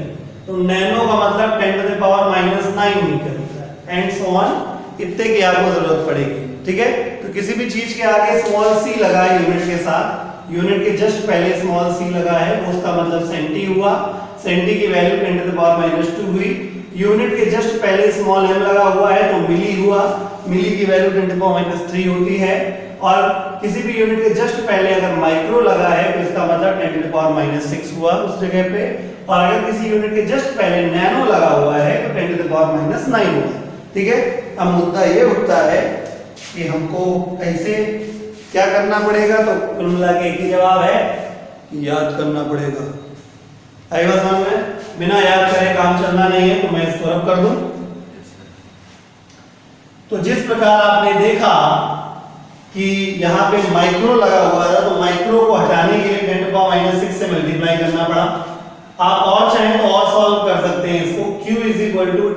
तो नैनो का मतलब 10⁻⁹ मीटर होता है, एंड सो ऑन। इतने की आपको जरूरत पड़ेगी, ठीक है। तो किसी भी चीज के आगे स्मॉल c लगा है यूनिट के साथ, यूनिट के जस्ट पहले स्मॉल c लगा है, उसका मतलब सेंटी हुआ। सेंटी की वैल्यू 10⁻² हुई। यूनिट के जस्ट पहले स्मॉल m लगा हुआ है तो मिली हुआ, मिली की वैल्यू 10⁻³ होती है। और किसी भी यूनिट के जस्ट पहले अगर माइक्रो लगा है तो इसका मतलब 10⁻6 हुआ उस जगह पे। और अगर किसी यूनिट के जस्ट पहले नैनो लगा हुआ है तो 10⁻⁹ हुआ, ठीक है। अब मुद्दा ये उठता है कि हमको कैसे क्या करना पड़ेगा, तो कुल मिला के एक ही जवाब है, याद करना पड़ेगा। आएगा समझ में? बिना याद करे काम चलना नहीं है, तो मैं इसको रब कर दूं। तो जिस प्रकार आपने देखा कि यहाँ पे माइक्रो लगा हुआ था, तो माइक्रो को हटाने के लिए 10⁻6 से मल्टीप्लाई करना पड़ा। आप और चाहें तो और सॉल्व कर सकते हैं इसको, Q =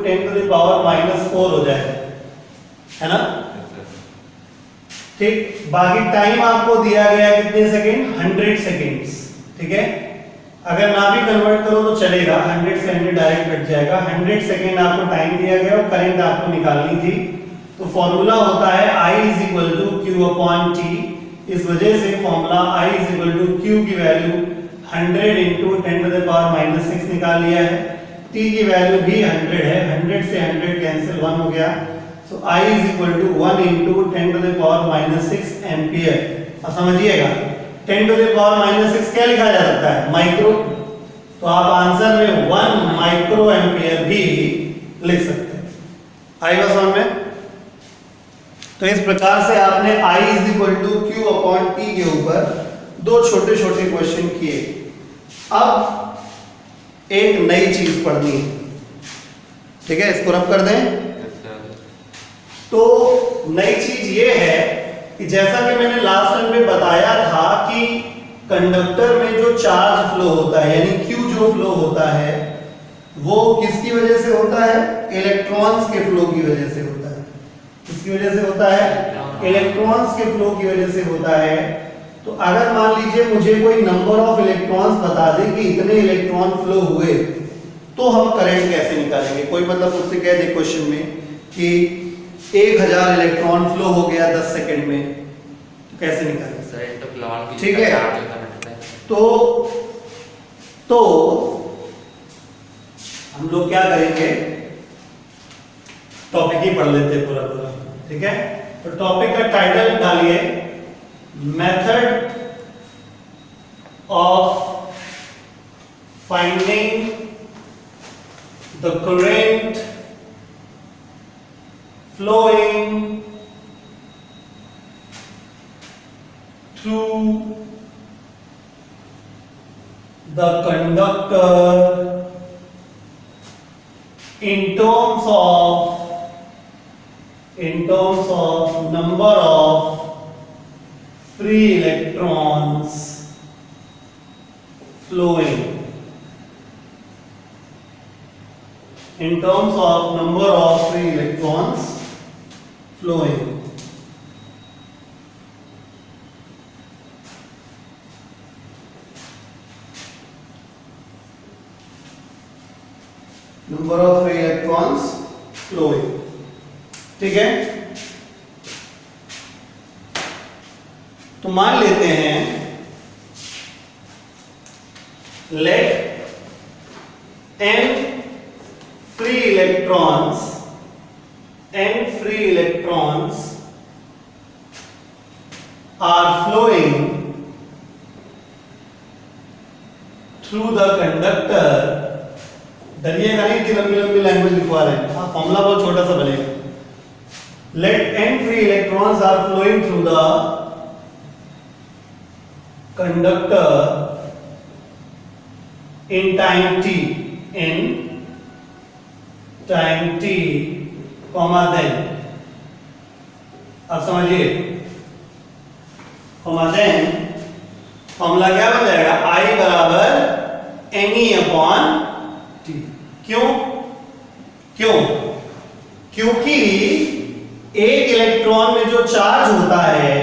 10⁻⁻4 हो जाएगा, है ना। ठीक, बाकी टाइम आपको दिया गया है कितने सेकंड? 100 सेकंड्स, ठीक है। अगर ना भी कन्वर्ट करो तो चलेगा, 100 से 100 डायरेक्ट कट जाएगा। 100 सेकंड आपको टाइम दिया गया और करंट आपको निकालनी थी, तो फॉर्मूला होता है I is equal to Q upon T. इस वजह से formula I is equal to Q की वैल्यू 100 इंटू 10⁻⁻6 निकाल लिया है। t की वैल्यू भी 100 है, 100 से 100 कैंसिल 1 हो गया। So I is equal to 1 into 10⁻⁻6 ampere. अब समझिएगा 10⁻⁻6 क्या लिखा जा सकता है? माइक्रो। तो आप आंसर में 1 माइक्रो एम्पियर भी लिख सकते हैं। आएगा समझ में? तो इस प्रकार से आपने I is equal to Q upon T के ऊपर दो छोटे छोटे क्वेश्चन किए। अब एक नई चीज पढ़नी है, ठीक है? इसको रब कर दें। तो नई चीज ये है कि जैसा कि मैंने लास्ट टाइम में बताया था कि कंडक्टर में जो चार्ज फ्लो होता है यानी Q जो फ्लो होता है वो किसकी वजह से होता है? इलेक्ट्रॉन्स के फ्लो की वजह से होता है। किसकी वजह से होता है? इलेक्ट्रॉन्स के फ्लो की वजह से होता है। तो अगर मान लीजिए मुझे कोई नंबर ऑफ इलेक्ट्रॉन्स बता दे कि इतने इलेक्ट्रॉन फ्लो हुए, तो हम करंट कैसे निकालेंगे? कोई मतलब मुझसे कह दे क्वेश्चन में कि 1000 इलेक्ट्रॉन फ्लो हो गया 10 सेकंड में, तो कैसे निकालेंगे? ठीक है, तो हम लोग क्या करेंगे, टॉपिक ही पढ़ लेते हैं पूरा पूरा, ठीक है? तो टॉपिक का टाइटल डालिए method of finding the current flowing through the conductor in terms of number of free electrons flowing, in terms of number of free electrons flowing. Number of free electrons flowing, ठीक है? तो मान लेते हैं let n free electrons are flowing through the conductor। डरिएगा नहीं, इतनी लंबी लंबी लैंग्वेज लिखवा रहे हैं, फॉर्मूला बहुत छोटा सा बनेगा। let n free electrons are flowing through the conductor in time t, comma then। अब समझिए, comma then फॉर्मूला क्या बन जाएगा? I बराबर Ne अपॉन टी। क्यों? क्योंकि एक इलेक्ट्रॉन में जो चार्ज होता है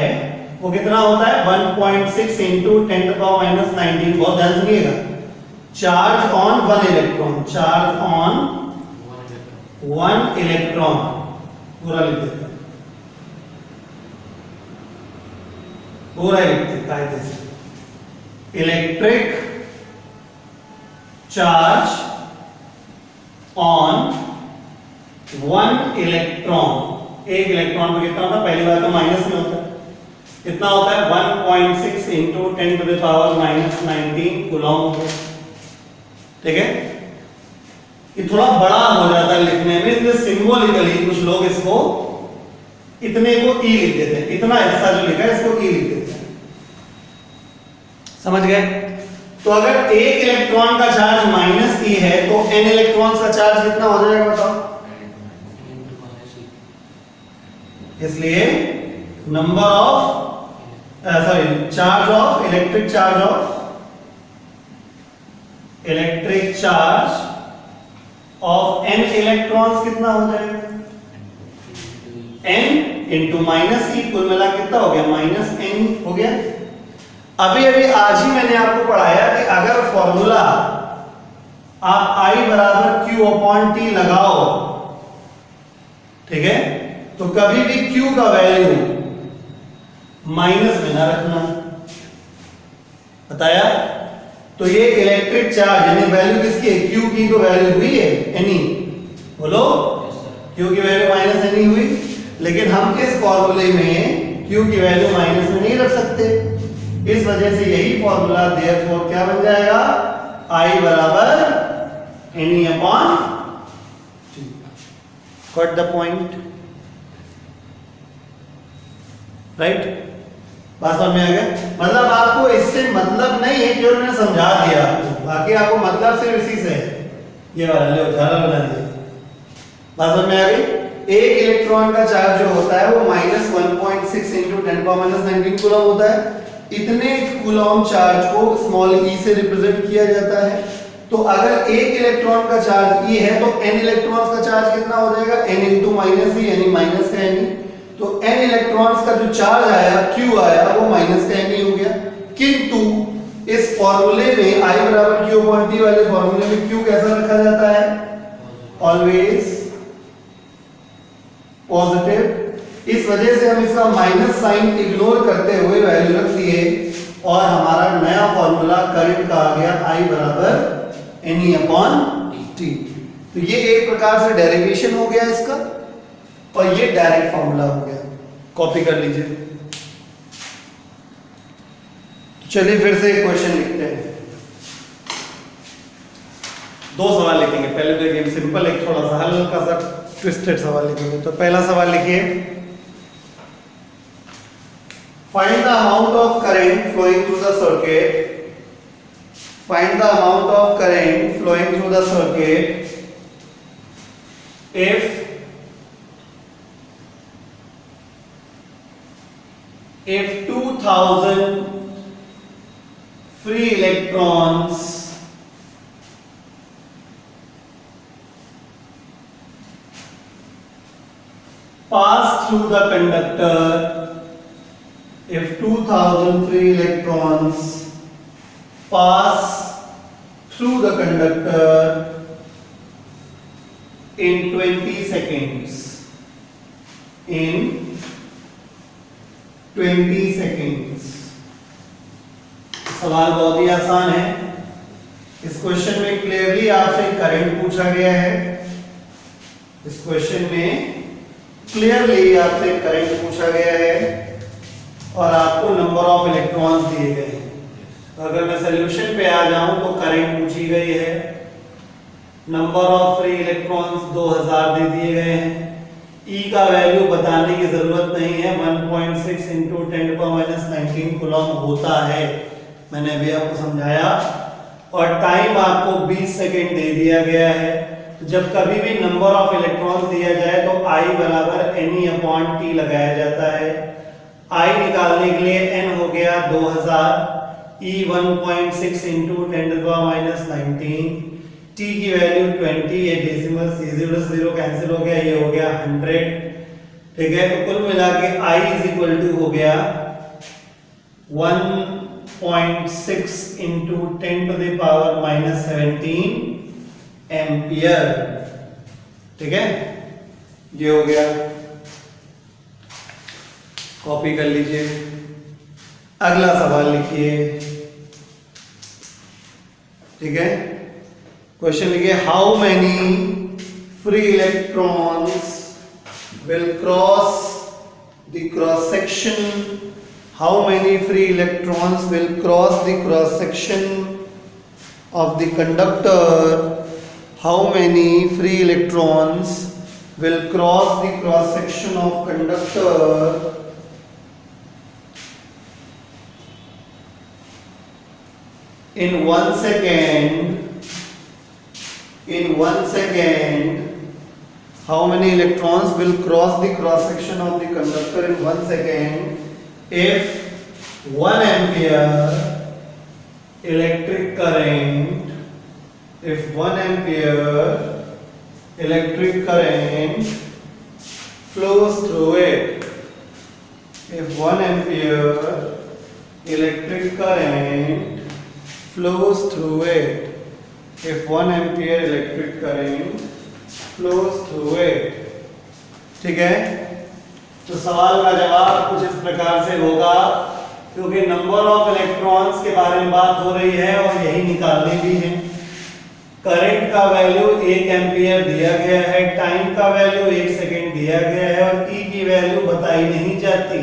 वो कितना होता है? 1.6 इंटू 10⁻⁻19। बहुत ध्यान सुनिएगा, charge on one electron, charge on one electron, पूरा लिख देता है, पूरा लिखते कायदे से। Electric charge on one electron, एक इलेक्ट्रॉन पे कितना होता है? पहली बार तो माइनस में होता है, कितना होता है? 1.6 इंटू 10⁻⁻19 कूलॉम, ठीक है? ये थोड़ा बड़ा हो जाता है लिखने में, इसलिए सिंबॉलिकली कुछ लोग इसको इतने को ई लिख देते हैं, इतना हिस्सा जो लिखा है इसको ई लिख देते हैं, समझ गए? तो अगर एक इलेक्ट्रॉन का चार्ज माइनस ई है तो n इलेक्ट्रॉन्स का चार्ज कितना हो जाएगा बताओ? इसलिए number of charge of electric charge of n electrons कितना हो जाएगा? n इंटू माइनस ई, कुल मिला कितना हो गया? माइनस n हो गया। अभी आज ही मैंने आपको पढ़ाया कि अगर फॉर्मूला आप I बराबर Q अपॉन T लगाओ, ठीक है, तो कभी भी Q का वैल्यू माइनस में ना रखना, बताया। तो ये इलेक्ट्रिक चार्ज यानी वैल्यू किसकी है, Q की तो वैल्यू हुई है एनी, बोलो Q की वैल्यू माइनस एनी हुई, लेकिन हम इस फॉर्मूले में Q की वैल्यू माइनस में नहीं रख सकते, इस वजह से यही फॉर्मूला देयरफॉर क्या बन जाएगा, I बराबर any upon Q। Got the point, right. बात समझ में आ गया, मतलब आपको इससे मतलब नहीं है, केवल मैंने समझा दिया आपको, बाकी आपको मतलब सिर्फ इसी से है, ये वाला ले उदाहरण बना दिया। बात समझ में आ गई। एक इलेक्ट्रॉन का चार्ज जो होता है वो -1.6 इंटू 10⁻19 कूलम होता है। इतने कूलम चार्ज को स्मॉल e से रिप्रेजेंट किया जाता है। तो अगर एक इलेक्ट्रॉन का चार्ज e है तो n इलेक्ट्रॉन्स का चार्ज कितना हो जाएगा, n इंटू माइनस e यानी माइनस का n। तो n इलेक्ट्रॉन्स का जो चार्ज आया q आया वो माइनस का n हो गया। किंतु इस फॉर्मूले में I बराबर q अपॉन t वाले फॉर्मूले में q कैसा रखा जाता है, ऑलवेज पॉजिटिव। इस वजह से हम इसका माइनस साइन इग्नोर करते हुए वैल्यू रख दिए और हमारा नया फॉर्मूला करंट का आ गया I बराबर एनी अपॉन टी। तो ये एक प्रकार से डेरिवेशन हो गया इसका और ये डायरेक्ट फॉर्मूला हो गया, कॉपी कर लीजिए। चलिए फिर से एक क्वेश्चन लिखते हैं, दो सवाल लिखेंगे, पहले तो एक सिंपल एक थोड़ा सा हल्का सा ट्विस्टेड सवाल लिखेंगे। तो पहला सवाल लिखिए, find the amount of current flowing through the circuit, find the amount of current flowing through the circuit if 2000 free electrons pass through the conductor, if 2000 free electrons pass through the conductor in 20 seconds, in 20 seconds। सवाल बहुत ही आसान है। इस question में clearly आपसे current पूछा गया है, इस क्वेश्चन में क्लियरली आपसे करंट पूछा गया है और आपको नंबर ऑफ इलेक्ट्रॉन्स दिए गए हैं। तो अगर मैं सॉल्यूशन पे आ जाऊं तो करंट पूछी गई है, नंबर ऑफ फ्री इलेक्ट्रॉन्स 2000 दे दिए गए हैं, E का वैल्यू बताने की जरूरत नहीं है, 1.6 इंटू 10⁻19 कूलम होता है, मैंने अभी आपको समझाया। और टाइम आपको 20 सेकेंड दे दिया गया है। तो जब कभी भी नंबर ऑफ इलेक्ट्रॉन्स दिया जाए तो I बराबर एनी अपॉन टी लगाया जाता है। I निकालने के लिए n हो गया 2000, E 1.6 इंटू 10⁻19, t की वैल्यू 20, ये डेसिमल से 0 कैंसिल हो गया, ये हो गया 100, ठीक है। तो कुल मिला के I इज इक्वल टू हो गया 1.6 इंटू 10⁻⁻17 एम्पियर, ठीक है, ये हो गया, कॉपी कर लीजिए। अगला सवाल लिखिए, ठीक है। क्वेश्चन लिखिए, how many free electrons will cross the cross section, how many free electrons will cross the cross section of the conductor, how many free electrons will cross the cross section of conductor in 1 second, in 1 second, how many electrons will cross the cross section of the conductor in 1 second if 1 ampere electric current, if 1 ampere electric current flows through it, if 1 ampere electric current flows through it, if 1 ampere electric current flows through it, ठीक है। तो सवाल का जवाब कुछ इस प्रकार से होगा, क्योंकि नंबर ऑफ इलेक्ट्रॉन्स के बारे में बात हो रही है और यही निकालने भी है। करंट का वैल्यू 1 एम्पियर दिया गया है, टाइम का वैल्यू 1 सेकेंड दिया गया है और ई की वैल्यू बताई नहीं जाती।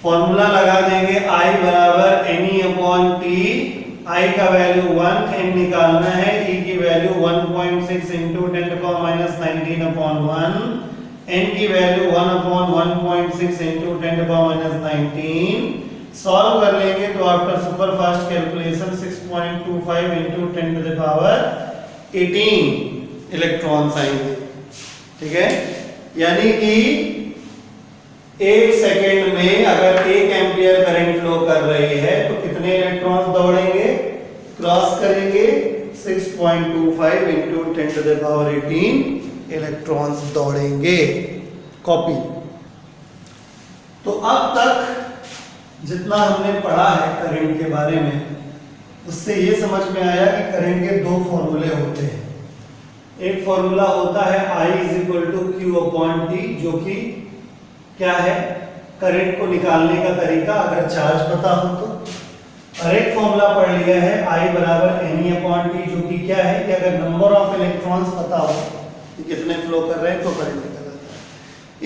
फॉर्मूला लगा देंगे I बराबर NE/T, I का वैल्यू 1, N निकालना है, E की वैल्यू 1.6 इंटू 10⁻19/1, N की वैल्यू 1/1.6 इंटू 10⁻19। सॉल्व कर लेंगे तो after super fast calculation 6.25 into 10⁻18 electrons आएंगे। ठीक है, यानी कि 1 सेकेंड में अगर 1 एम्पियर करंट फ्लो कर रही है तो कितने इलेक्ट्रॉन्स दौड़ेंगे? क्रॉस करेंगे 6.25 इंटू 10⁻18 इलेक्ट्रॉन्स दौड़ेंगे। कॉपी। तो अब तक जितना हमने पढ़ा है करंट के बारे में, उससे ये समझ में आया कि करंट के दो फॉर्मूले होते हैं। एक फॉर्मूला होता है I = Q/T, जो कि क्या है? करंट को निकालने का तरीका, अगर चार्ज पता हो तो। और एक फॉर्मूला पढ़ लिया है I बराबर NE/T, जो कि क्या है कि अगर नंबर ऑफ इलेक्ट्रॉन्स पता हो कि कितने फ्लो कर रहे हैं तो करंट निकल जाता है।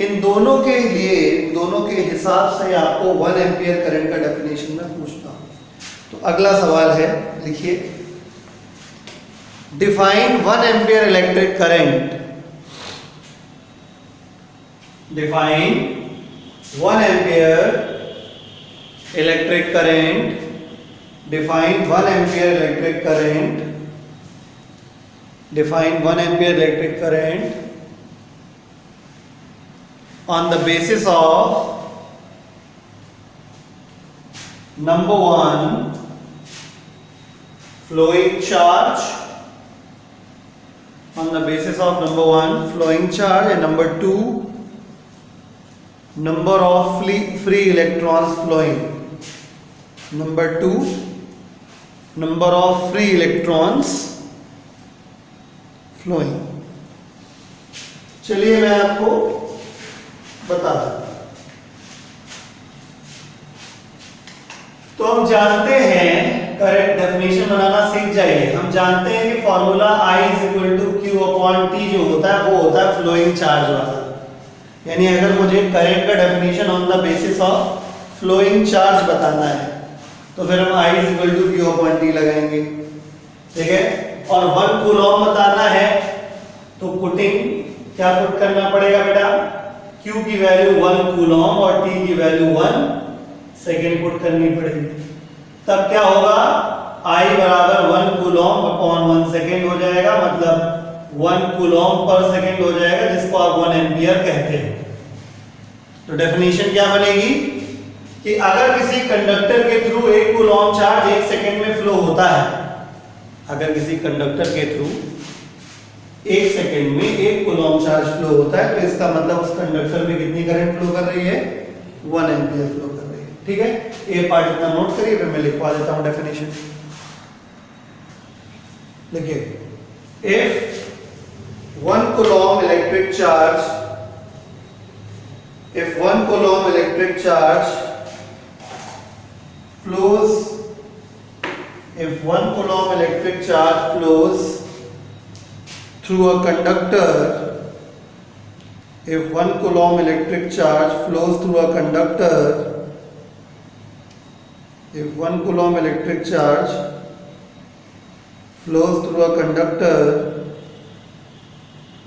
इन दोनों के लिए, दोनों के हिसाब से आपको 1 एम्पियर करंट का डेफिनेशन में पूछता हूं। तो अगला सवाल है, लिखिए, define 1 ampere electric current. Define 1 ampere electric current. Define 1 ampere electric current. Define 1 ampere electric current on the basis of number 1 flowing charge, on the basis of number 1 flowing charge, and number 2 number of free electrons flowing. Number 2 number of free electrons flowing. चलिए मैं आपको बता दूं। तो हम जानते हैं, current definition बनाना सीख जाइए। हम जानते हैं कि फॉर्मूला I = Q/T जो होता है वो होता है फ्लोइंग चार्ज वाला। यानी अगर मुझे करंट का definition on the basis of flowing charge बताना है तो फिर हम I = Q/T लगाएंगे। ठीक है, और 1 कूलॉम बताना है तो पुटिंग क्या पुट करना पड़ेगा बेटा? Q की वैल्यू 1 कूलॉम और T की वैल्यू 1 सेकेंड पुट करनी पड़ेगी। तब क्या होगा? I बराबर 1 कूलॉम/1 सेकेंड हो जाएगा, मतलब 1 कूलॉम पर सेकेंड हो जाएगा, जिसको आप 1 एम्पियर कहते हैं। तो डेफिनेशन क्या बनेगी कि अगर किसी कंडक्टर के थ्रू 1 कूलॉम चार्ज 1 सेकेंड में फ्लो होता है, अगर किसी कंडक्टर के थ्रू 1 सेकेंड में 1 कूलॉम चार्ज फ्लो होता है, तो इसका मतलब उस कंडक्टर में कितनी करंट फ्लो कर रही है? 1 एम्पियर फ्लो कर रही है। ठीक है, ये पार्ट इतना नोट करिए, फिर मैं लिखवा देता हूं डेफिनेशन। देखिए, if 1 Coulomb electric charge, if 1 coulomb electric charge flows, if 1 coulomb electric charge flows through a conductor, if 1 coulomb electric charge flows through a conductor, if 1 coulomb electric charge flows through a conductor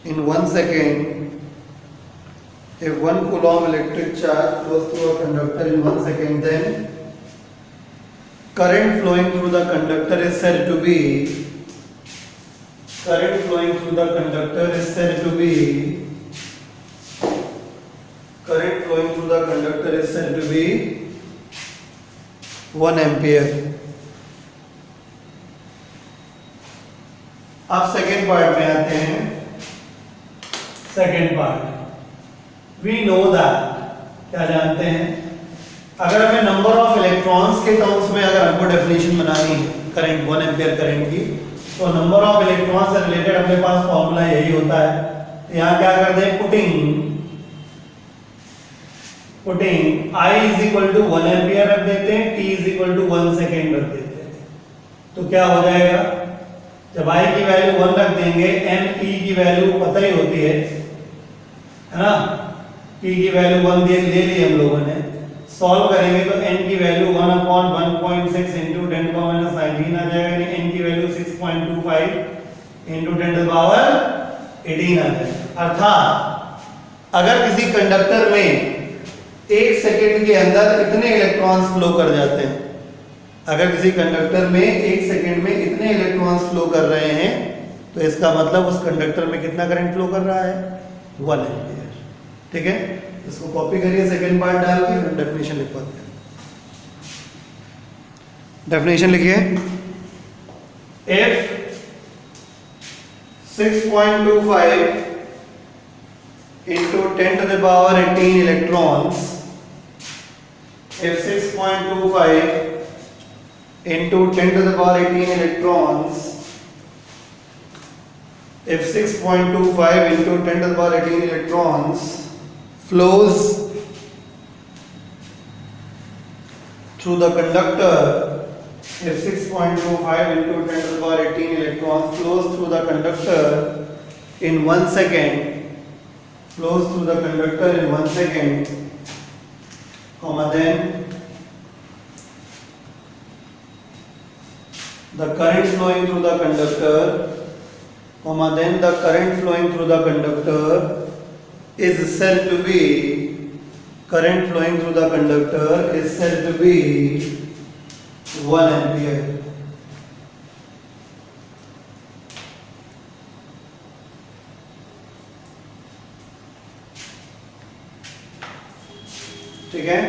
in 1 second, if 1 coulomb electric charge flows through a conductor in 1 second, then current flowing through the conductor is said to be, current flowing through the conductor is said to be, current flowing through the conductor is said to be 1 ampere. अब second part में आते हैं। Second part, we know that, क्या जानते हैं? अगर हमें number of electrons के टर्म्स में अगर हमको डेफिनेशन बनानी है करंट 1 एम्पियर करंट की, तो नंबर ऑफ इलेक्ट्रॉन्स से रिलेटेड अपने पास फॉर्मूला यही होता है तो यहाँ क्या कर दें, putting I is equal to 1 ampere रख देते हैं, t is equal to 1 second रख देते हैं। तो क्या हो जाएगा, जब I की वैल्यू 1 रख देंगे, m t की वैल्यू पता ही होती है ना, t की वैल्यू 1 ले ली हम लोगों ने, सॉल्व करेंगे तो n की value 1/1.6 into 10 to the minus 19 आ जाएगा, यानी n की value 6.25 into 10 to the power 18 आ जाएगा। अर्थात अगर किसी कंडक्टर में 1 सेकेंड के अंदर इतने इलेक्ट्रॉन्स फ्लो कर जाते हैं, अगर किसी कंडक्टर में 1 सेकेंड में इतने इलेक्ट्रॉन्स फ्लो कर रहे हैं, तो इसका मतलब उस कंडक्टर में कितना करंट फ्लो कर रहा है, 1 एम्पियर। ठीक है, इसको कॉपी करिए सेकंड पार्ट डाल के, फिर डेफिनेशन लिखवाते हैं। डेफिनेशन लिखिए, if 6.25 into 10 to the power 18 electrons, if 6.25 into 10 to the power 18 electrons, if 6.25 into 10 to the power 18 electrons flows through the conductor, if 6.25 into 10 to the power 18 electrons flows through the conductor in 1 second, flows through the conductor in 1 second, comma, then the current flowing through the conductor, comma, then the current flowing through the conductor is said to be, current flowing through the conductor is said to be 1 ampere. ठीक है,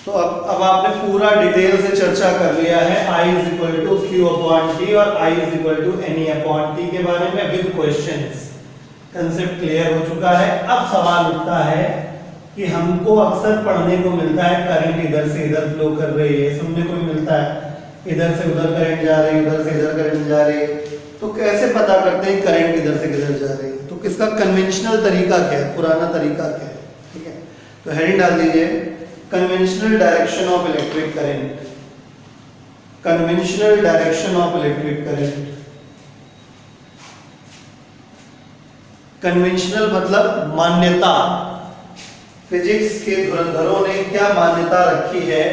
तो अब आपने पूरा detail से चर्चा कर लिया है I is equal to Q upon T और I is equal to N upon T के बारे में विद क्वेश्चंस। कंसेप्ट क्लियर हो चुका है। अब सवाल उठता है कि हमको अक्सर पढ़ने को मिलता है करंट इधर से इधर फ्लो कर रही है, सुनने को मिलता है इधर से उधर करंट जा रही है, उधर से इधर करंट जा रही है, तो कैसे पता करते हैं करंट किधर से किधर जा रही है? तो किसका कन्वेंशनल तरीका क्या है, पुराना तरीका क्या है? ठीक है, तो हेडिंग डाल दीजिए, conventional direction of electric current. Conventional direction of electric current. Conventional मतलब मान्यता। फिजिक्स के धुरंधरों ने क्या मान्यता रखी है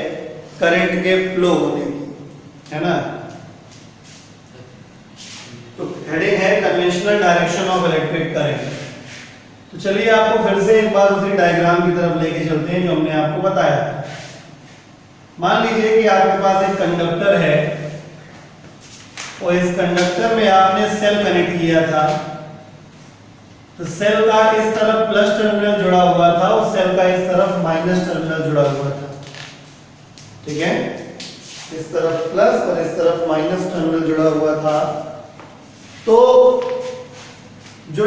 करंट के फ्लो होने की, है ना? तो हेडिंग है conventional direction of electric current. तो चलिए आपको फिर से एक बार उसी डायग्राम की तरफ लेके चलते हैं जो हमने आपको बताया। मान लीजिए कि आपके पास एक कंडक्टर है और इस कंडक्टर में आपने सेल कनेक्ट किया था, तो सेल का इस तरफ प्लस टर्मिनल जुड़ा हुआ था और सेल का इस तरफ माइनस टर्मिनल जुड़ा हुआ था। ठीक है, इस तरफ प्लस और इस तरफ माइनस टर्मिनल जुड़ा हुआ था। तो जो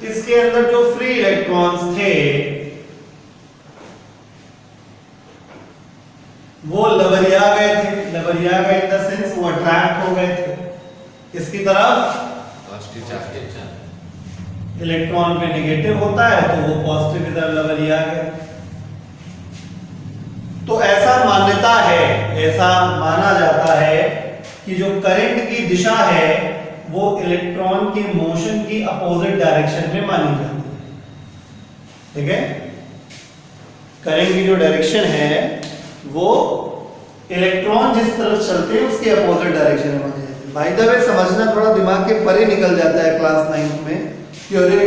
इसके अंदर जो फ्री इलेक्ट्रॉन्स थे वो लवरिया गए थे। लवरिया गए इन द सेंस वो अट्रैक्ट हो गए थे इसकी तरफ। इलेक्ट्रॉन पे नेगेटिव होता है तो वो पॉजिटिव की तरफ लवरिया गए। तो ऐसा मान्यता है, ऐसा माना जाता है कि जो करंट की दिशा है वो इलेक्ट्रॉन के मोशन की अपोजिट डायरेक्शन में मानी जाती है। ठीक है, करंट की जो डायरेक्शन है वो इलेक्ट्रॉन जिस तरफ चलते हैं उसके अपोजिट डायरेक्शन में मानी जाती है। बाय द वे समझना थोड़ा दिमाग के परे निकल जाता है क्लास 9 में कि अरे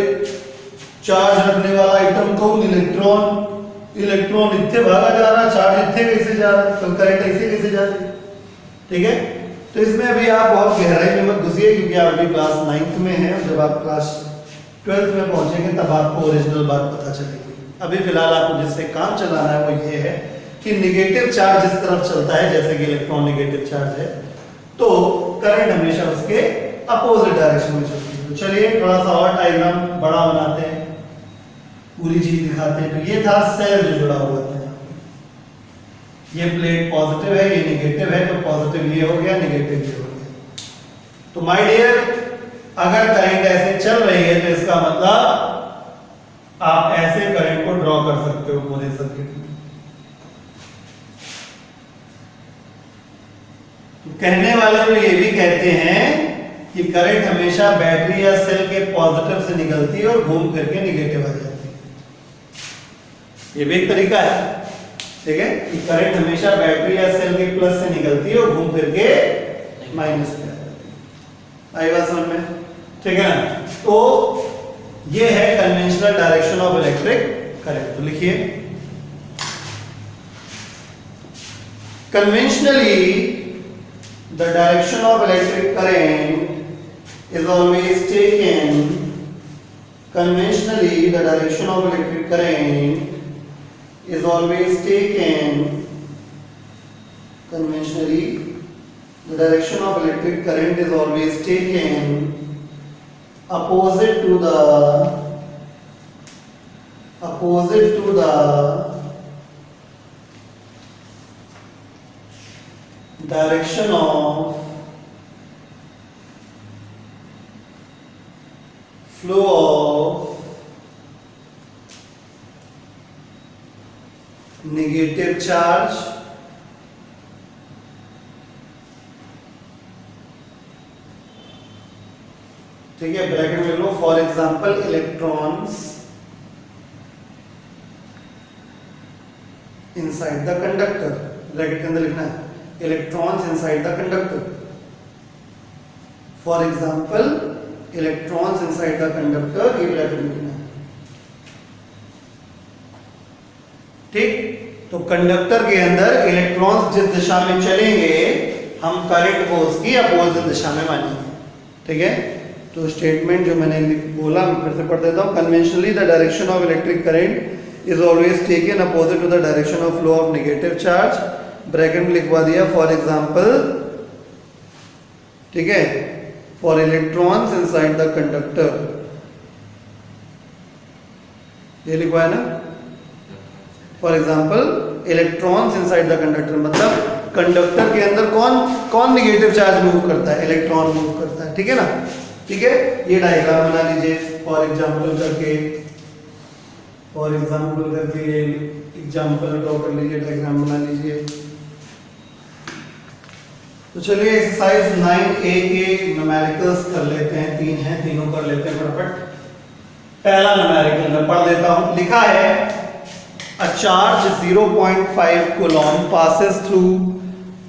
चार्ज रखने वाला आइटम को इलेक्ट्रॉन इतने भागा जा रहा है, चार्ज इतने कैसे जा रहा है, तो करंट ऐसे कैसे जा रही है। ठीक है, तो इसमें अभी आप बहुत गहराई में मत घुसिए क्योंकि आप अभी क्लास 9th में हैं। जब आप क्लास 12th में पहुंचेंगे तब आपको ओरिजिनल बात पता चलेगी। अभी फिलहाल आपको जिससे काम चलाना है वो ये है कि नेगेटिव चार्ज इस तरफ चलता है, जैसे कि इलेक्ट्रॉन नेगेटिव चार्ज है, तो करंट हमेशा उसके अपोजिट डायरेक्शन में चलती है। तो चलिए थोड़ा सा और डायग्राम बड़ा बनाते हैं, पूरी चीज दिखाते हैं। तो ये था सेल जो जुड़ा हुआ था, ये प्लेट पॉजिटिव है, ये नेगेटिव है, तो पॉजिटिव ये हो गया, नेगेटिव ये हो गया। तो माय डियर, अगर करंट ऐसे चल रही है तो इसका मतलब आप ऐसे करंट को ड्रॉ कर सकते हो पूरे सर्किट में। तो कहने वाले तो ये भी कहते हैं कि करंट हमेशा बैटरी या सेल के पॉजिटिव से निकलती है और घूम फिर के निगेटिव आ जाती है। ये भी एक तरीका है, ठीक है, कि करंट हमेशा बैटरी या सेल के प्लस से निकलती है और घूम फिर के माइनस में आ जाती है। आई बात समझ में? ठीक है ना? तो ये है conventional direction of electric current. तो लिखिए, conventionally the direction of electric current is always taken conventionally the direction of electric current is always taken conventionally the direction of electric current is always taken opposite to the direction of flow of negative charge ठीक है, bracket में लो, for example electrons inside the conductor, bracket के अंदर लिखना है electrons inside the conductor. For example, electrons inside the conductor, ये bracket में लिखना है, ठीक। तो कंडक्टर के अंदर इलेक्ट्रॉन्स जिस दिशा में चलेंगे हम करंट को उसकी अपोजिट दिशा में मानेंगे, ठीक है। तो स्टेटमेंट जो मैंने बोला मैं फिर से पढ़ देता हूँ। Conventionally the direction of electric current is always taken opposite to the direction of flow of negative charge, bracket में लिखवा दिया फॉर एग्जांपल, ठीक है, for electrons inside the conductor, ये लिखवा है ना, for example electrons inside the conductor, मतलब कंडक्टर के अंदर कौन नेगेटिव चार्ज मूव करता है, इलेक्ट्रॉन मूव करता है, ठीक है ना, ठीक है। ये डायग्राम बना लीजिए फॉर एग्जांपल करके, ये एग्जांपल ड्रॉ कर लीजिए, डायग्राम बना लीजिए। तो चलिए एक्सरसाइज 9A के न्यूमेरिकल्स कर लेते हैं, 3 हैं, तीनों कर लेते हैं फटाफट। पहला न्यूमेरिकल मैं पढ़ देता हूं, लिखा है a charge 0.5 Coulomb passes through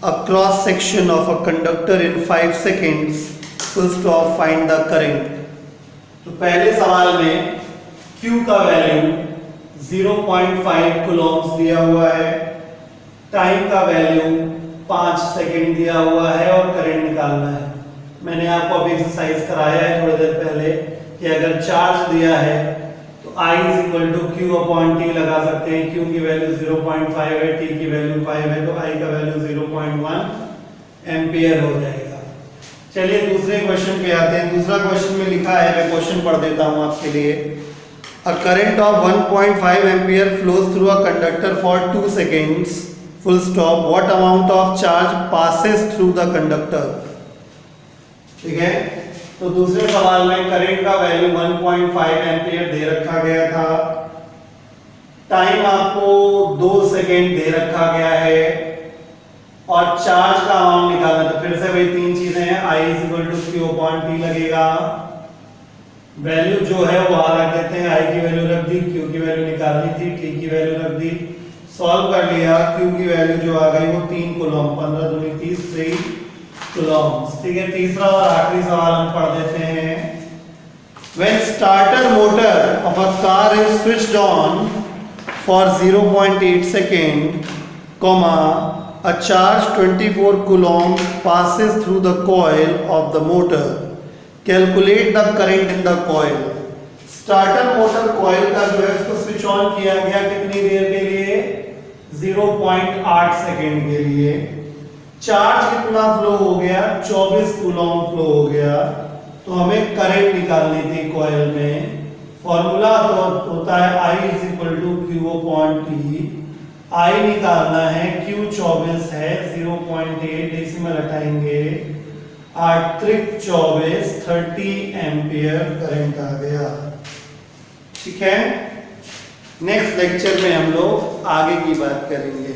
a cross section of a conductor in 5 seconds, full stop, find the current। तो पहले सवाल में Q का वैल्यू 0.5 कूलॉम्स दिया हुआ है, टाइम का वैल्यू 5 सेकंड दिया हुआ है और करंट निकालना है। मैंने आपको अभी एक्सरसाइज कराया है थोड़ी देर पहले कि अगर चार्ज दिया है तो I = Q/T लगा सकते हैं। Q की वैल्यू 0.5 है, T की वैल्यू 5 है, तो I का वैल्यू 0.1 एम्पियर हो जाएगा। चलिए दूसरे क्वेश्चन पे आते हैं। दूसरा क्वेश्चन में लिखा है, मैं क्वेश्चन पढ़ देता हूं आपके लिए। A current of 1.5 ampere flows through a conductor for 2 seconds, full stop, what amount of charge passes through the conductor, ठीक है। तो दूसरे सवाल में करंट का वैल्यू 1.5 एम्पियर दे रखा गया था, टाइम आपको 2 सेकेंड दे रखा गया है और चार्ज का अमाउंट निकालना। तो फिर से वही 3 चीजें हैं, I = Q/T लगेगा, वैल्यू जो है वो वहां रख देते हैं, I की वैल्यू रख दी, Q की वैल्यू निकालनी थी, T की वैल्यू रख दी, सॉल्व कर लिया। Q की वैल्यू जो आ गई वो 3 कूलॉम, 15 दूनी 30, 3 कूलॉम्स, ठीक है। तीसरा और आखिरी सवाल हम पढ़ देते हैं। When starter motor of a car is switched on for 0.8 second, a charge 24 coulomb passes through the coil of the motor. Calculate the current in the coil. Starter motor coil का जो है उसको स्विच ऑन किया गया कितनी देर के लिए, 0.8 second के लिए। चार्ज कितना फ्लो हो गया, 24 कूलॉम फ्लो हो गया। तो हमें करंट निकालनी थी कॉइल में। फॉर्मूला तो होता है I = Q/T। I निकालना है, Q 24 है, 0.8 डेसिमल हटाएंगे 8 त्रिक 24 30 एम्पियर करंट आ गया। ठीक है, नेक्स्ट लेक्चर में हम लोग आगे की बात करेंगे।